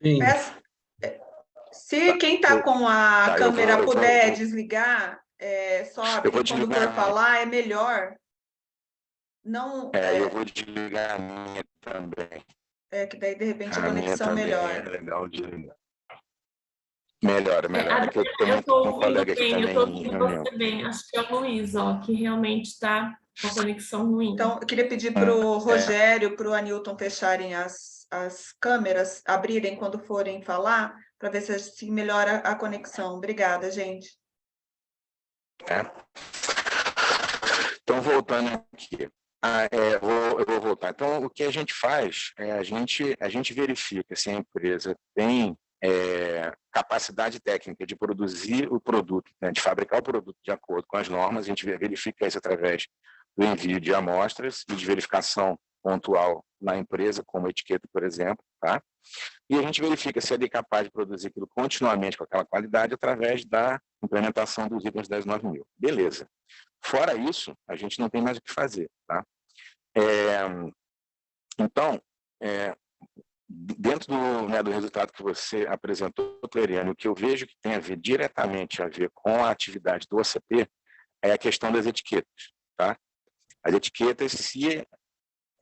Sim. Se quem está com a câmera eu puder vou desligar, só abrir quando for falar, é melhor. Não, eu vou desligar a minha também. Que daí, de repente, a conexão melhora. É legal desligar. Melhora. É que eu estou estou com um ouvindo colega aqui bem, eu também estou em ouvindo reunião. você bem. Acho que é o Luiz, que realmente está com a conexão ruim. Então, eu queria pedir para o Rogério, para o Anilton fecharem as câmeras, abrirem quando forem falar, para ver se melhora a conexão. Obrigada, gente. Então, voltando aqui. Eu vou voltar. Então, o que a gente faz é a gente verifica se a empresa tem capacidade técnica de produzir o produto, né, de fabricar o produto de acordo com as normas. A gente verifica isso através do envio de amostras e de verificação pontual na empresa, como etiqueta, por exemplo, tá? E a gente verifica se ele é capaz de produzir aquilo continuamente com aquela qualidade através da implementação dos itens 10.9000. Beleza. Fora isso, a gente não tem mais o que fazer, tá? Então, dentro do resultado que você apresentou, Cleriane, o que eu vejo que tem diretamente a ver com a atividade do OCP é a questão das etiquetas, tá? As etiquetas, se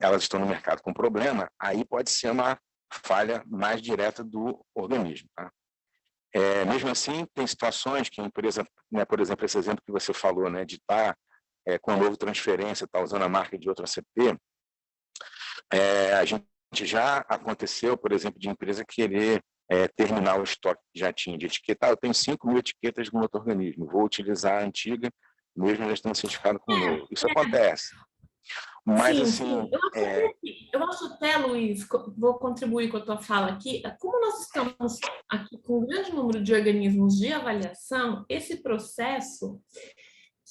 elas estão no mercado com problema, aí pode ser uma falha mais direta do organismo, tá? Mesmo assim, tem situações que a empresa, né, por exemplo, esse exemplo que você falou, né, de estar com a novo transferência, estar usando a marca de outro ACP, a gente já aconteceu, por exemplo, de empresa querer terminar o estoque que já tinha de etiqueta. Eu tenho 5.000 etiquetas no outro organismo, vou utilizar a antiga, mesmo já estando certificado com o novo. Isso acontece. Mas, sim, assim... Eu acho até, Luiz, vou contribuir com a tua fala aqui, como nós estamos aqui com um grande número de organismos de avaliação, esse processo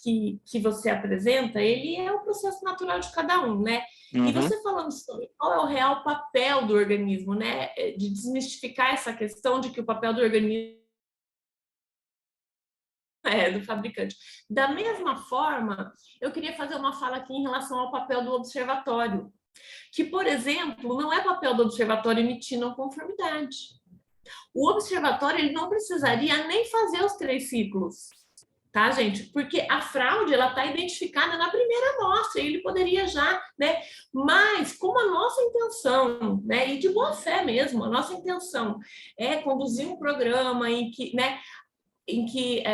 que você apresenta, ele é o processo natural de cada um, né? Uhum. E você falando sobre qual é o real papel do organismo, né? De desmistificar essa questão de que o papel do organismo do fabricante. Da mesma forma, eu queria fazer uma fala aqui em relação ao papel do observatório, que, por exemplo, não é papel do observatório emitir não conformidade. O observatório ele não precisaria nem fazer os 3 ciclos, tá, gente? Porque a fraude ela está identificada na primeira amostra e ele poderia já, né? Mas como a nossa intenção, né? E de boa fé mesmo, a nossa intenção é conduzir um programa em que, né? Em que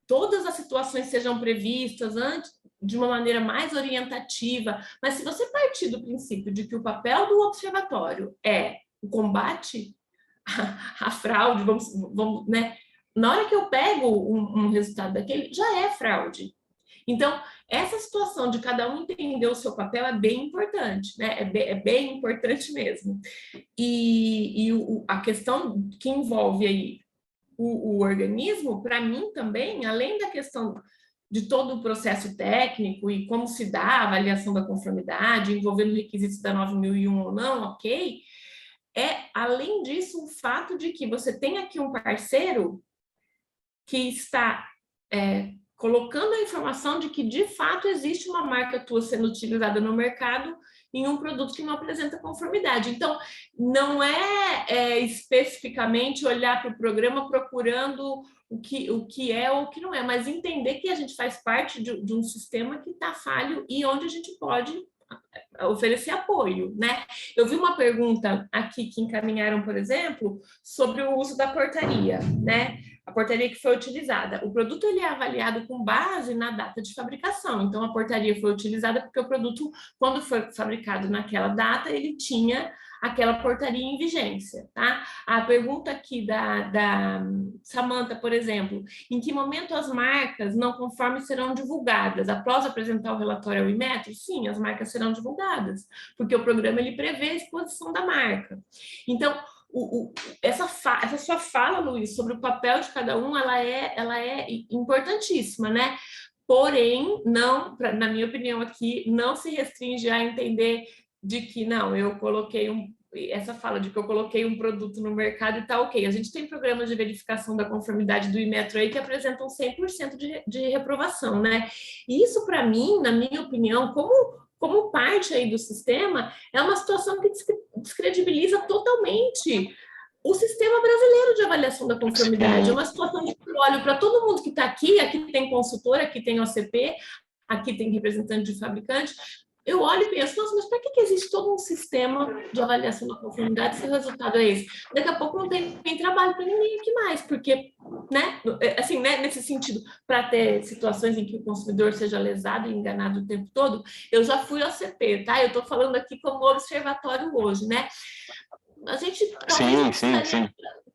todas as situações sejam previstas antes de uma maneira mais orientativa, mas se você partir do princípio de que o papel do observatório é o combate à fraude, vamos, né? Na hora que eu pego um resultado daquele, já é fraude. Então, essa situação de cada um entender o seu papel é bem importante, né? É bem importante mesmo. E a questão que envolve aí o organismo, para mim também, além da questão de todo o processo técnico e como se dá a avaliação da conformidade, envolvendo requisitos da 9001 ou não, ok, além disso, o fato de que você tem aqui um parceiro que está colocando a informação de que, de fato, existe uma marca tua sendo utilizada no mercado em um produto que não apresenta conformidade. Então, não é especificamente olhar para o programa procurando o que é ou o que não é, mas entender que a gente faz parte de um sistema que está falho e onde a gente pode oferecer apoio, né? Eu vi uma pergunta aqui que encaminharam, por exemplo, sobre o uso da portaria, né? A portaria que foi utilizada. O produto ele é avaliado com base na data de fabricação. Então, a portaria foi utilizada porque o produto, quando foi fabricado naquela data, ele tinha aquela portaria em vigência, tá? A pergunta aqui da Samantha, por exemplo, em que momento as marcas não conformes serão divulgadas? Após apresentar o relatório ao Inmetro? Sim, as marcas serão divulgadas, porque o programa ele prevê a exposição da marca. Então, essa sua fala, Luiz, sobre o papel de cada um, ela é importantíssima, né? Porém, não, na minha opinião aqui, não se restringe a entender de que, não, eu coloquei essa fala de que eu coloquei um produto no mercado e tá ok. A gente tem programas de verificação da conformidade do Inmetro aí que apresentam 100% de reprovação, né? E isso, para mim, na minha opinião, como parte aí do sistema, é uma situação que descredibiliza totalmente o sistema brasileiro de avaliação da conformidade. É uma situação de que eu olho para todo mundo que está aqui tem consultor, aqui tem OCP, aqui tem representante de fabricante, eu olho e penso, nossa, mas para que existe todo um sistema de avaliação da conformidade se o resultado é esse? Daqui a pouco não tem trabalho para ninguém aqui mais, porque, né, assim, né, nesse sentido, para ter situações em que o consumidor seja lesado e enganado o tempo todo, eu já fui OCP, tá? Eu estou falando aqui como observatório hoje, né? A gente talvez sim.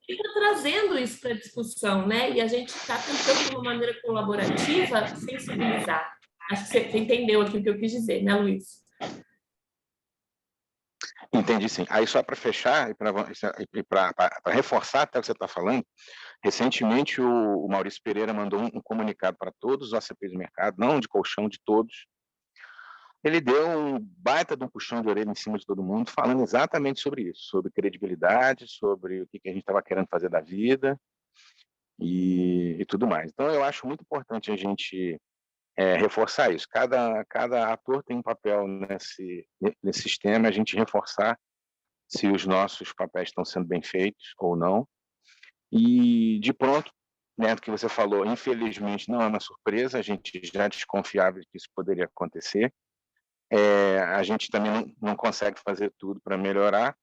Fica trazendo isso para a discussão, né? E a gente está tentando, de uma maneira colaborativa, sensibilizar. Acho que você entendeu aqui o que eu quis dizer, né, Luiz? Entendi, sim. Aí, só para fechar, e para reforçar até o que você está falando, recentemente o Maurício Pereira mandou um comunicado para todos os OCPs do mercado, não de colchão, de todos. Ele deu um baita de um puxão de orelha em cima de todo mundo, falando exatamente sobre isso, sobre credibilidade, sobre o que a gente estava querendo fazer da vida e tudo mais. Então, eu acho muito importante a gente reforçar isso. Cada ator tem um papel nesse sistema, a gente reforçar se os nossos papéis estão sendo bem feitos ou não. E, de pronto, né, do que você falou, infelizmente não é uma surpresa, a gente já desconfiava que isso poderia acontecer. A gente também não consegue fazer tudo para melhorar,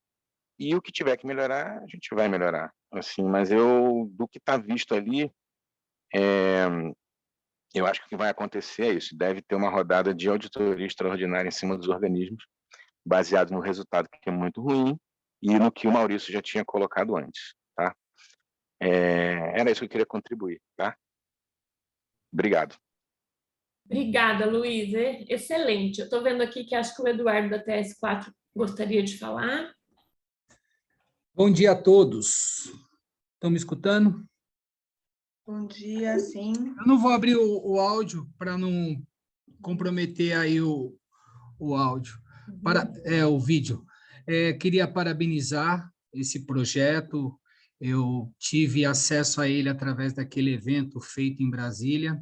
e o que tiver que melhorar, a gente vai melhorar. Assim, mas do que está visto ali, eu acho que o que vai acontecer é isso, deve ter uma rodada de auditoria extraordinária em cima dos organismos, baseado no resultado que é muito ruim e no que o Maurício já tinha colocado antes, tá? Era isso que eu queria contribuir, tá? Obrigado. Obrigada, Luiz. Excelente. Eu estou vendo aqui que acho que o Eduardo da TS4 gostaria de falar. Bom dia a todos. Estão me escutando? Bom dia, sim. Eu não vou abrir o áudio para não comprometer aí o áudio, o vídeo. Queria parabenizar esse projeto. Eu tive acesso a ele através daquele evento feito em Brasília.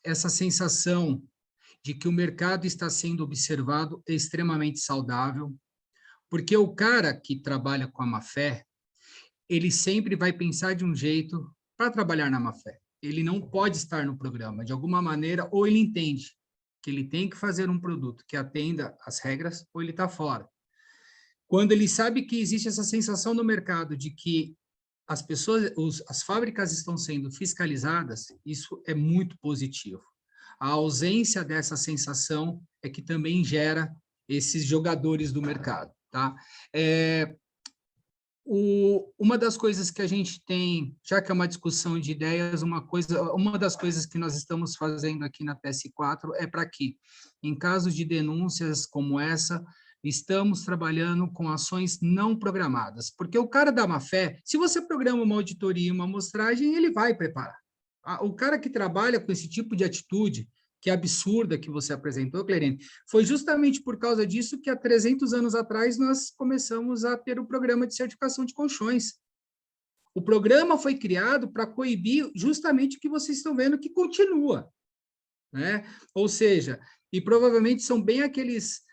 Essa sensação de que o mercado está sendo observado é extremamente saudável, porque o cara que trabalha com a má-fé, ele sempre vai pensar de um jeito para trabalhar na má-fé. Ele não pode estar no programa, de alguma maneira, ou ele entende que ele tem que fazer um produto que atenda às regras, ou ele está fora. Quando ele sabe que existe essa sensação no mercado de que as pessoas, as fábricas estão sendo fiscalizadas, isso é muito positivo. A ausência dessa sensação é que também gera esses jogadores do mercado, tá? Uma das coisas que a gente tem, já que é uma discussão de ideias, uma das coisas que nós estamos fazendo aqui na TS4 é para que, em casos de denúncias como essa, estamos trabalhando com ações não programadas, porque o cara da má-fé, se você programa uma auditoria e uma amostragem, ele vai preparar. O cara que trabalha com esse tipo de atitude, que é absurda que você apresentou, Clerene, foi justamente por causa disso que há 300 anos atrás nós começamos a ter o programa de certificação de colchões. O programa foi criado para coibir justamente o que vocês estão vendo que continua, né? Ou seja, e provavelmente são bem aqueles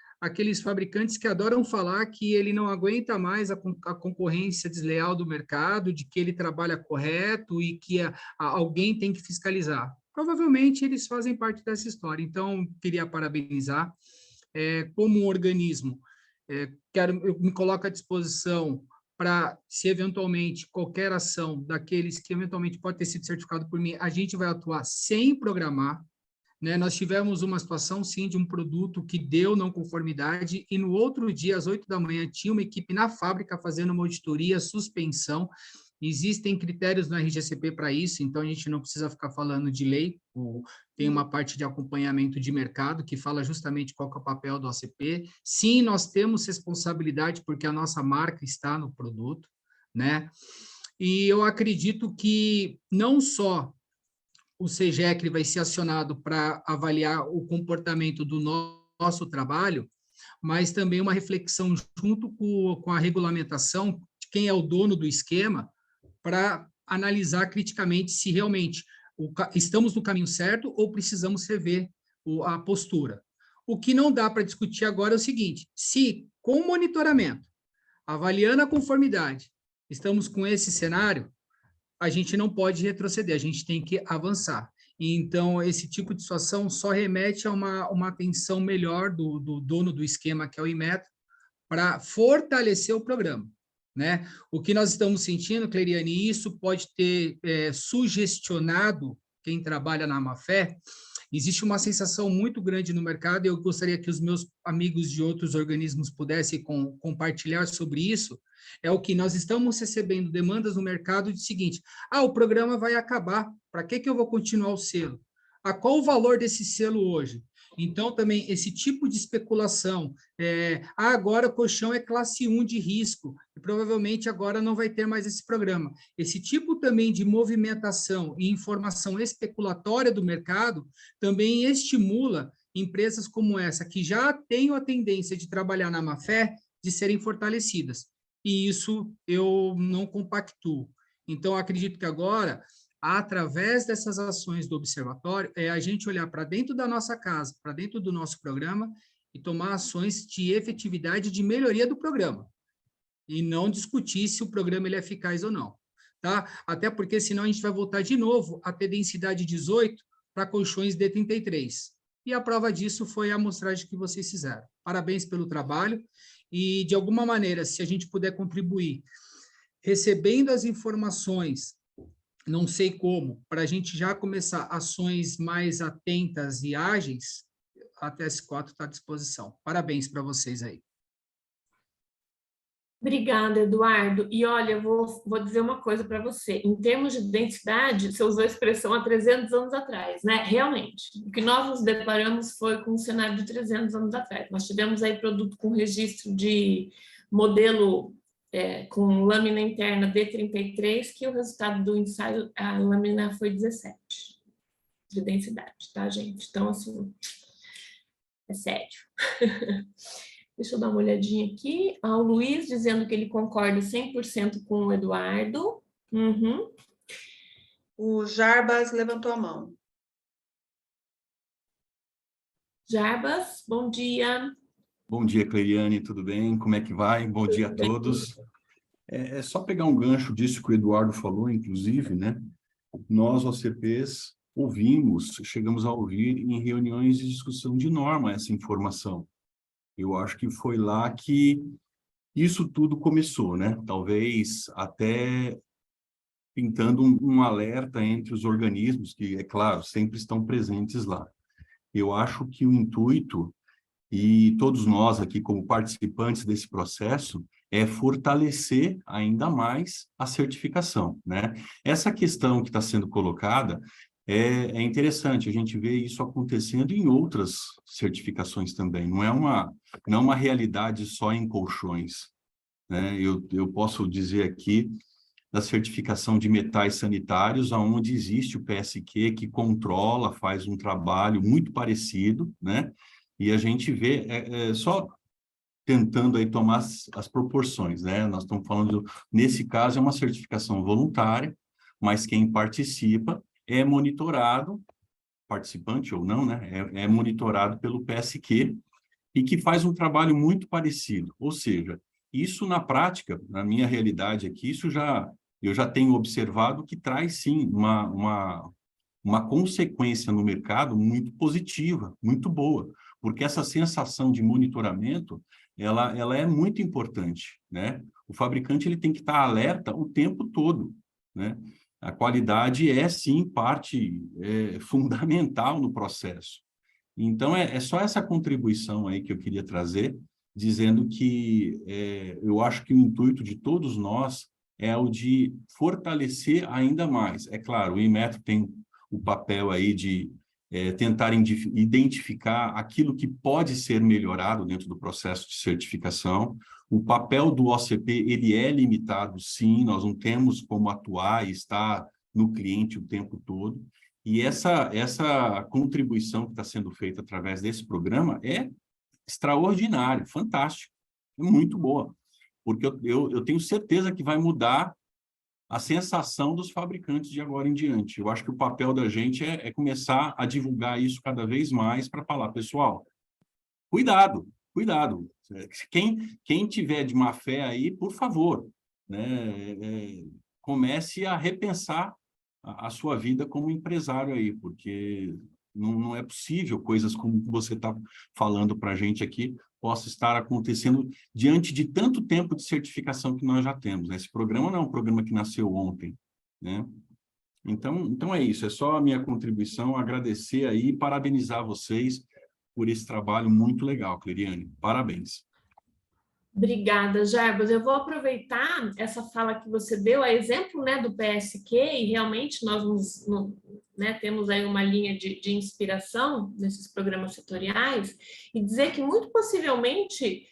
fabricantes que adoram falar que ele não aguenta mais a concorrência desleal do mercado, de que ele trabalha correto e que alguém tem que fiscalizar. Provavelmente eles fazem parte dessa história. Então, queria parabenizar. Como um organismo, eu me coloco à disposição para, se eventualmente qualquer ação daqueles que eventualmente pode ter sido certificado por mim, a gente vai atuar sem programar, né? Nós tivemos uma situação, sim, de um produto que deu não conformidade e no outro dia, às 8 da manhã, tinha uma equipe na fábrica fazendo uma auditoria, suspensão. Existem critérios no RGCP para isso, então a gente não precisa ficar falando de lei, tem uma parte de acompanhamento de mercado que fala justamente qual que é o papel do OCP. Sim, nós temos responsabilidade porque a nossa marca está no produto, né? E eu acredito que não só o CEGECRE vai ser acionado para avaliar o comportamento do nosso trabalho, mas também uma reflexão junto com a regulamentação de quem é o dono do esquema, para analisar criticamente se realmente estamos no caminho certo ou precisamos rever a postura. O que não dá para discutir agora é o seguinte: se com o monitoramento, avaliando a conformidade, estamos com esse cenário, a gente não pode retroceder, a gente tem que avançar. Então, esse tipo de situação só remete a uma atenção melhor do dono do esquema, que é o Inmetro, para fortalecer o programa, né? O que nós estamos sentindo, Cleiriane, e isso pode ter sugestionado quem trabalha na Amafé, existe uma sensação muito grande no mercado, e eu gostaria que os meus amigos de outros organismos pudessem compartilhar sobre isso, é o que nós estamos recebendo demandas no mercado de seguinte: o programa vai acabar, para que eu vou continuar o selo? Qual o valor desse selo hoje? Então, também, esse tipo de especulação, agora o colchão é classe 1 de risco, e provavelmente agora não vai ter mais esse programa. Esse tipo também de movimentação e informação especulatória do mercado também estimula empresas como essa, que já têm a tendência de trabalhar na má-fé, de serem fortalecidas. E isso eu não compactuo. Então, acredito que agora, através dessas ações do observatório, a gente olhar para dentro da nossa casa, para dentro do nosso programa, e tomar ações de efetividade de melhoria do programa. E não discutir se o programa ele é eficaz ou não. Tá? Até porque, senão, a gente vai voltar de novo a ter densidade 18 para colchões D33. E a prova disso foi a amostragem que vocês fizeram. Parabéns pelo trabalho. E, de alguma maneira, se a gente puder contribuir, recebendo as informações, não sei como, para a gente já começar ações mais atentas e ágeis, a TS4 está à disposição. Parabéns para vocês aí. Obrigada, Eduardo. E olha, eu vou dizer uma coisa para você. Em termos de densidade, você usou a expressão há 300 anos atrás, né? Realmente, o que nós nos deparamos foi com um cenário de 300 anos atrás. Nós tivemos aí produto com registro de modelo com lâmina interna D33, que o resultado do ensaio, a lâmina foi 17 de densidade, tá, gente? Então, assim, é sério. Deixa eu dar uma olhadinha aqui. O Luiz dizendo que ele concorda 100% com o Eduardo. Uhum. O Jarbas levantou a mão. Jarbas, bom dia. Bom dia, Cleiriane, tudo bem? Como é que vai? Bom dia a todos. É só pegar um gancho disso que o Eduardo falou, inclusive, né? Nós, OCPs, chegamos a ouvir em reuniões de discussão de norma essa informação. Eu acho que foi lá que isso tudo começou, né? Talvez até pintando um alerta entre os organismos, que, é claro, sempre estão presentes lá. Eu acho que o intuito, e todos nós aqui como participantes desse processo, é fortalecer ainda mais a certificação, né? Essa questão que está sendo colocada é interessante, a gente vê isso acontecendo em outras certificações também, não é uma realidade só em colchões, né? Eu posso dizer aqui da certificação de metais sanitários, onde existe o PSQ que controla, faz um trabalho muito parecido, né? E a gente vê, só tentando aí tomar as proporções, né? Nós estamos falando, nesse caso, é uma certificação voluntária, mas quem participa é monitorado, participante ou não, né? É monitorado pelo PSQ e que faz um trabalho muito parecido. Ou seja, isso na prática, na minha realidade aqui, eu já tenho observado que traz, sim, uma consequência no mercado muito positiva, muito boa, porque essa sensação de monitoramento, ela é muito importante, né? O fabricante ele tem que estar alerta o tempo todo, né? A qualidade é, sim, parte fundamental no processo. Então, é só essa contribuição aí que eu queria trazer, dizendo que eu acho que o intuito de todos nós é o de fortalecer ainda mais. É claro, o Inmetro tem o papel aí de tentar identificar aquilo que pode ser melhorado dentro do processo de certificação. O papel do OCP, ele é limitado, sim, nós não temos como atuar e estar no cliente o tempo todo. E essa contribuição que está sendo feita através desse programa é extraordinária, fantástica, é muito boa, porque eu tenho certeza que vai mudar a sensação dos fabricantes de agora em diante. Eu acho que o papel da gente é começar a divulgar isso cada vez mais para falar, pessoal, cuidado, cuidado. Quem tiver de má fé aí, por favor, né, comece a repensar a sua vida como empresário aí, porque não é possível coisas como você está falando para a gente aqui possa estar acontecendo diante de tanto tempo de certificação que nós já temos, né? Esse programa não é um programa que nasceu ontem, né? Então é isso, é só a minha contribuição, agradecer aí e parabenizar vocês por esse trabalho muito legal, Cleriane. Parabéns. Obrigada, Jarbas. Eu vou aproveitar essa fala que você deu, a exemplo, né, do PSQ, e realmente nós né, temos aí uma linha de inspiração nesses programas setoriais, e dizer que muito possivelmente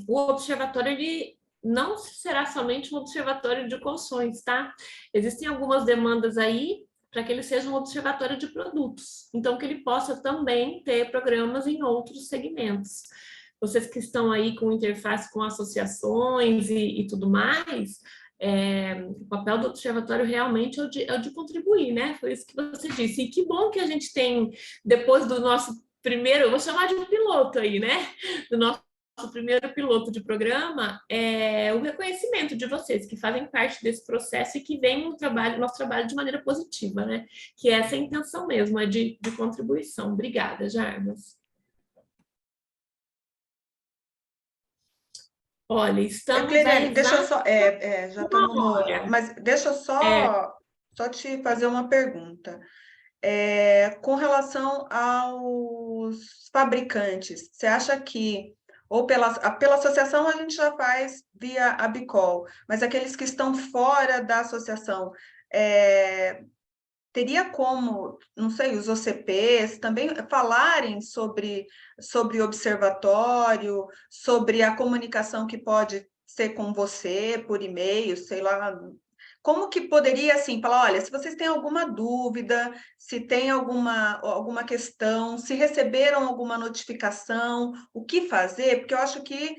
o observatório ele não será somente um observatório de colchões, tá? Existem algumas demandas aí para que ele seja um observatório de produtos, então que ele possa também ter programas em outros segmentos. Vocês que estão aí com interface com associações e tudo mais, o papel do observatório realmente é o de contribuir, né? Foi isso que você disse. E que bom que a gente tem, depois do nosso primeiro, eu vou chamar de um piloto aí, né? Do nosso primeiro piloto de programa, o reconhecimento de vocês que fazem parte desse processo e que veem o nosso trabalho de maneira positiva, né? Que essa é a intenção mesmo, é de contribuição. Obrigada, Jarbas. Olha, estamos Cleriane, deixa eu só, já estamos no, mas deixa eu só te fazer uma pergunta. Com relação aos fabricantes, você acha que, ou pela associação a gente já faz via Abicol, mas aqueles que estão fora da associação, teria como, não sei, os OCPs também falarem sobre observatório, sobre a comunicação que pode ser com você, por e-mail, sei lá. Como que poderia, assim, falar, olha, se vocês têm alguma dúvida, se tem alguma questão, se receberam alguma notificação, o que fazer? Porque eu acho que,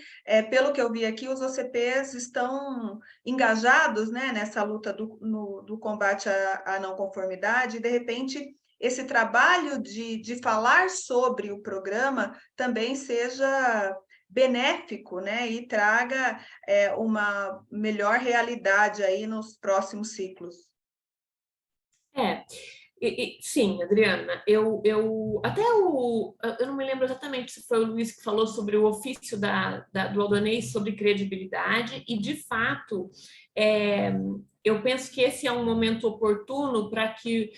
pelo que eu vi aqui, os OCPs estão engajados, né, nessa luta do combate à não conformidade, e, de repente, esse trabalho de falar sobre o programa também seja benéfico, né, e traga uma melhor realidade aí nos próximos ciclos. Sim, Adriana, eu não me lembro exatamente se foi o Luiz que falou sobre o ofício do Aldonês sobre credibilidade, e de fato eu penso que esse é um momento oportuno para que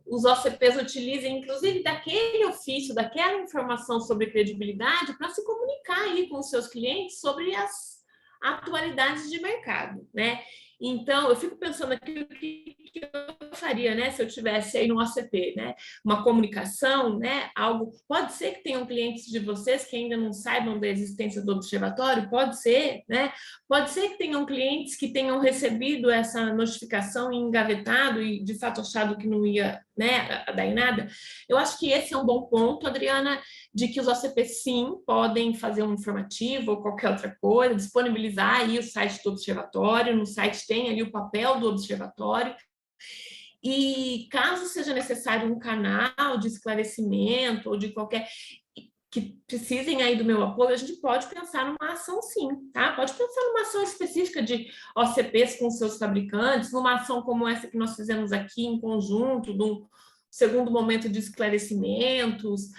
os OCPs utilizem, inclusive, daquele ofício, daquela informação sobre credibilidade para se comunicar aí com os seus clientes sobre as atualidades de mercado, né? Então, eu fico pensando aqui o que eu faria, né, se eu tivesse aí no OCP, né, uma comunicação, né, algo, pode ser que tenham clientes de vocês que ainda não saibam da existência do observatório, pode ser, né, pode ser que tenham clientes que tenham recebido essa notificação e engavetado e, de fato, achado que não ia, né, dar em nada. Eu acho que esse é um bom ponto, Adriana, de que os OCPs, sim, podem fazer um informativo ou qualquer outra coisa, disponibilizar aí o site do observatório, no site tem ali o papel do observatório, e caso seja necessário um canal de esclarecimento ou de qualquer que precisem aí do meu apoio, a gente pode pensar numa ação, sim, tá? Pode pensar numa ação específica de OCPs com seus fabricantes, numa ação como essa que nós fizemos aqui em conjunto, num segundo momento de esclarecimentos.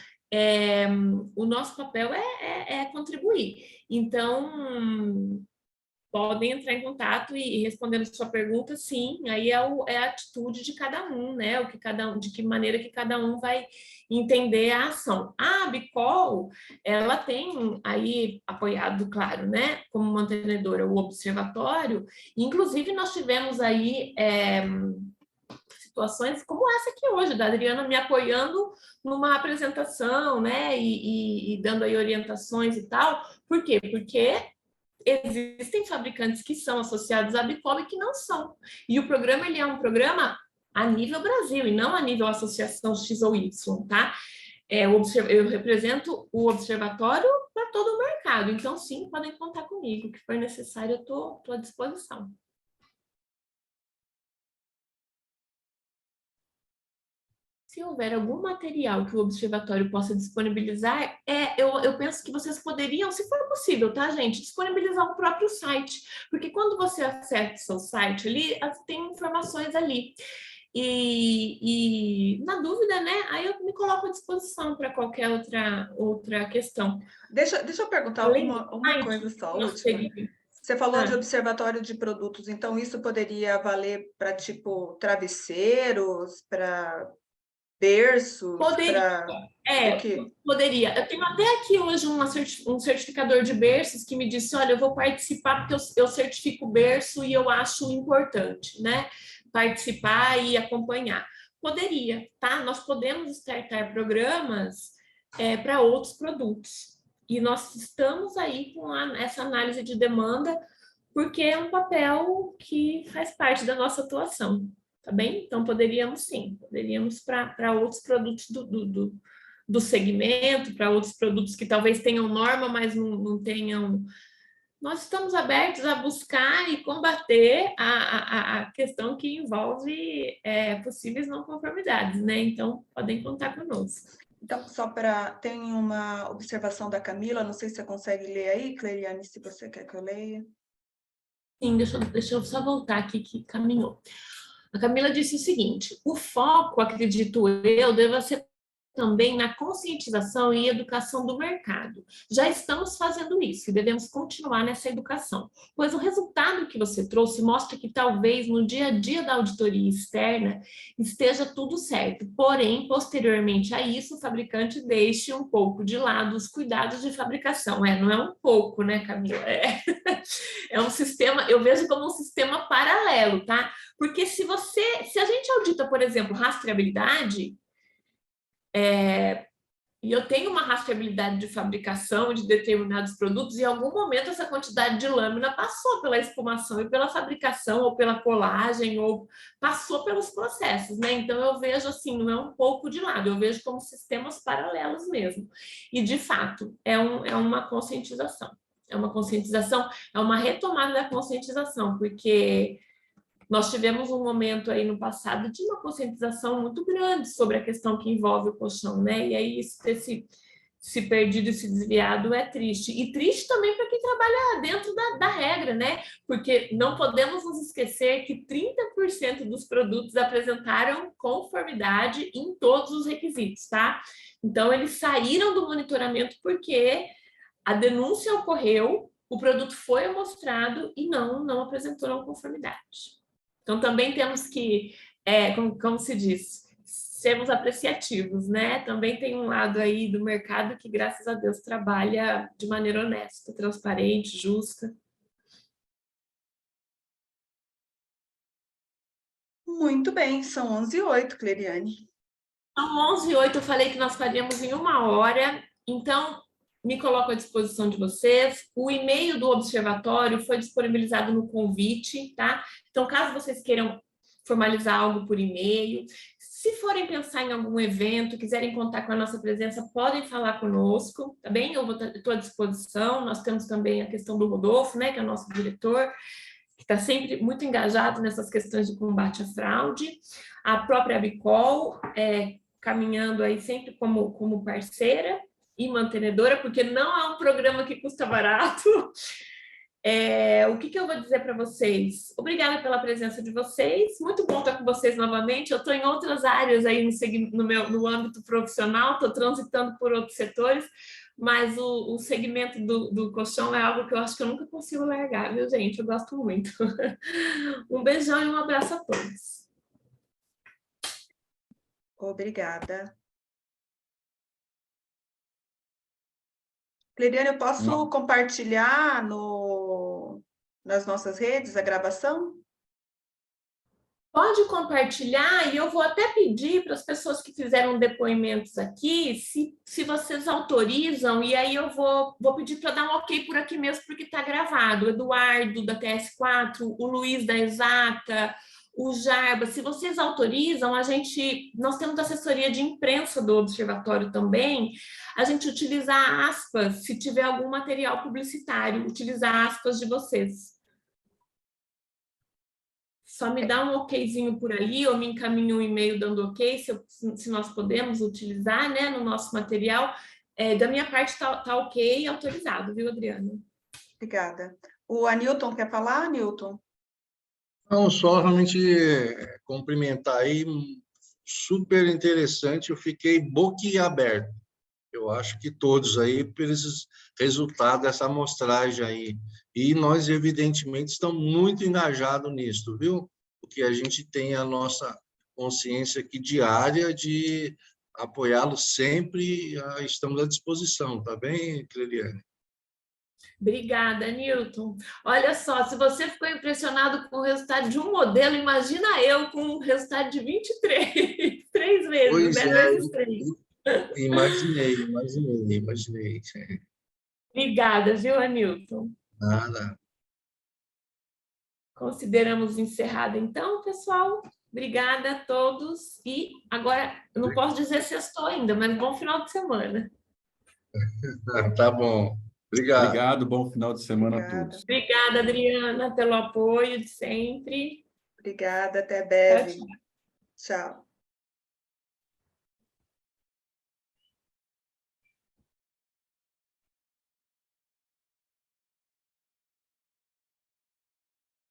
O nosso papel é contribuir. Então, podem entrar em contato e respondendo sua pergunta, sim, aí é a atitude de cada um, né? De que maneira que cada um vai entender a ação. A Abicol, ela tem aí apoiado, claro, né, como mantenedora, o observatório, inclusive nós tivemos aí situações como essa aqui hoje, da Adriana me apoiando numa apresentação, né, e dando aí orientações e tal. Por quê? Porque existem fabricantes que são associados à Abicol e que não são. E o programa, ele é um programa a nível Brasil e não a nível associação X ou Y, tá? Eu represento o observatório para todo o mercado. Então, sim, podem contar comigo. O que for necessário, eu estou à disposição. Se houver algum material que o observatório possa disponibilizar, eu penso que vocês poderiam, se for possível, tá, gente, disponibilizar o próprio site, porque quando você acessa o site ali, tem informações ali. E na dúvida, né, aí eu me coloco à disposição para qualquer outra questão. Deixa eu perguntar uma coisa só, última. Você falou de observatório de produtos, então isso poderia valer para, tipo, travesseiros, para berços? Poderia, poderia. Eu tenho até aqui hoje um certificador de berços que me disse, olha, eu vou participar porque eu certifico berço e eu acho importante, né? Participar e acompanhar. Poderia, tá? Nós podemos startar programas para outros produtos. E nós estamos aí com essa análise de demanda, porque é um papel que faz parte da nossa atuação. Tá bem? Então, poderíamos para outros produtos do segmento, para outros produtos que talvez tenham norma, mas não tenham. Nós estamos abertos a buscar e combater a questão que envolve possíveis não conformidades, né? Então, podem contar conosco. Então, tem uma observação da Camila, não sei se você consegue ler aí, Cleiriane, se você quer que eu leia. Sim, deixa eu só voltar aqui que caminhou. A Camila disse o seguinte: o foco, acredito eu, deve ser também na conscientização e educação do mercado. Já estamos fazendo isso e devemos continuar nessa educação, pois o resultado que você trouxe mostra que talvez no dia a dia da auditoria externa esteja tudo certo, porém, posteriormente a isso, o fabricante deixe um pouco de lado os cuidados de fabricação. Não é um pouco, né, Camila? É um sistema, eu vejo como um sistema paralelo, tá? Porque se a gente audita, por exemplo, rastreabilidade, e eu tenho uma rastreabilidade de fabricação de determinados produtos, e em algum momento essa quantidade de lâmina passou pela espumação e pela fabricação, ou pela colagem, ou passou pelos processos, né? Então eu vejo assim, não é um pouco de lado, eu vejo como sistemas paralelos mesmo. E de fato, é uma conscientização. É uma retomada da conscientização, porque nós tivemos um momento aí no passado de uma conscientização muito grande sobre a questão que envolve o colchão, né? E aí isso ter se perdido e se desviado é triste. E triste também para quem trabalha dentro da regra, né? Porque não podemos nos esquecer que 30% dos produtos apresentaram conformidade em todos os requisitos, tá? Então, eles saíram do monitoramento porque a denúncia ocorreu, o produto foi amostrado e não apresentou não conformidade. Então, também temos que, como se diz, sermos apreciativos, né? Também tem um lado aí do mercado que, graças a Deus, trabalha de maneira honesta, transparente, justa. Muito bem, são 11h08, Cleiriane. São 11h08, eu falei que nós faríamos em 1 hora, então me coloco à disposição de vocês. O e-mail do observatório foi disponibilizado no convite, tá? Então, caso vocês queiram formalizar algo por e-mail, se forem pensar em algum evento, quiserem contar com a nossa presença, podem falar conosco, tá bem? Eu estou à disposição. Nós temos também a questão do Rodolfo, né, que é o nosso diretor, que está sempre muito engajado nessas questões de combate à fraude. A própria Abicol, caminhando aí sempre como parceira e mantenedora, porque não é um programa que custa barato. O que eu vou dizer para vocês? Obrigada pela presença de vocês, muito bom estar com vocês novamente. Eu estou em outras áreas aí no âmbito profissional, estou transitando por outros setores, mas o segmento do colchão é algo que eu acho que eu nunca consigo largar, viu, gente? Eu gosto muito. Um beijão e um abraço a todos. Obrigada. Cleriane, eu posso compartilhar nas nossas redes a gravação? Pode compartilhar, e eu vou até pedir para as pessoas que fizeram depoimentos aqui, se vocês autorizam, e aí eu vou pedir para dar um ok por aqui mesmo, porque está gravado. O Eduardo, da TS4, o Luiz, da Exata, o Jarba, se vocês autorizam, nós temos assessoria de imprensa do Observatório também, a gente utilizar aspas, se tiver algum material publicitário, utilizar aspas de vocês. Só me dá um okzinho por ali, ou me encaminha um e-mail dando ok, se nós podemos utilizar, né, no nosso material. Da minha parte tá ok, autorizado, viu, Adriana? Obrigada. O Anilton quer falar, Anilton? Não, só realmente cumprimentar aí, super interessante, eu fiquei boquiaberto. Eu acho que todos aí, por esses resultados dessa amostragem aí. E nós, evidentemente, estamos muito engajados nisso, viu? Porque a gente tem a nossa consciência aqui diária de apoiá-los sempre, estamos à disposição, tá bem, Cleriane? Obrigada, Newton. Olha só, se você ficou impressionado com o resultado de um modelo, imagina eu com o resultado de 23, 3 vezes, Pois né? é, Vezes 3. Imaginei. Obrigada, viu, Anilton? Nada. Consideramos encerrado, então, pessoal. Obrigada a todos. E agora, eu não posso dizer sextou ainda, mas bom final de semana. Tá bom. Obrigado. Obrigado, bom final de semana Obrigada. a todos. Obrigada, Adriana, pelo apoio de sempre. Obrigada, até breve. Tchau, tchau. Tchau.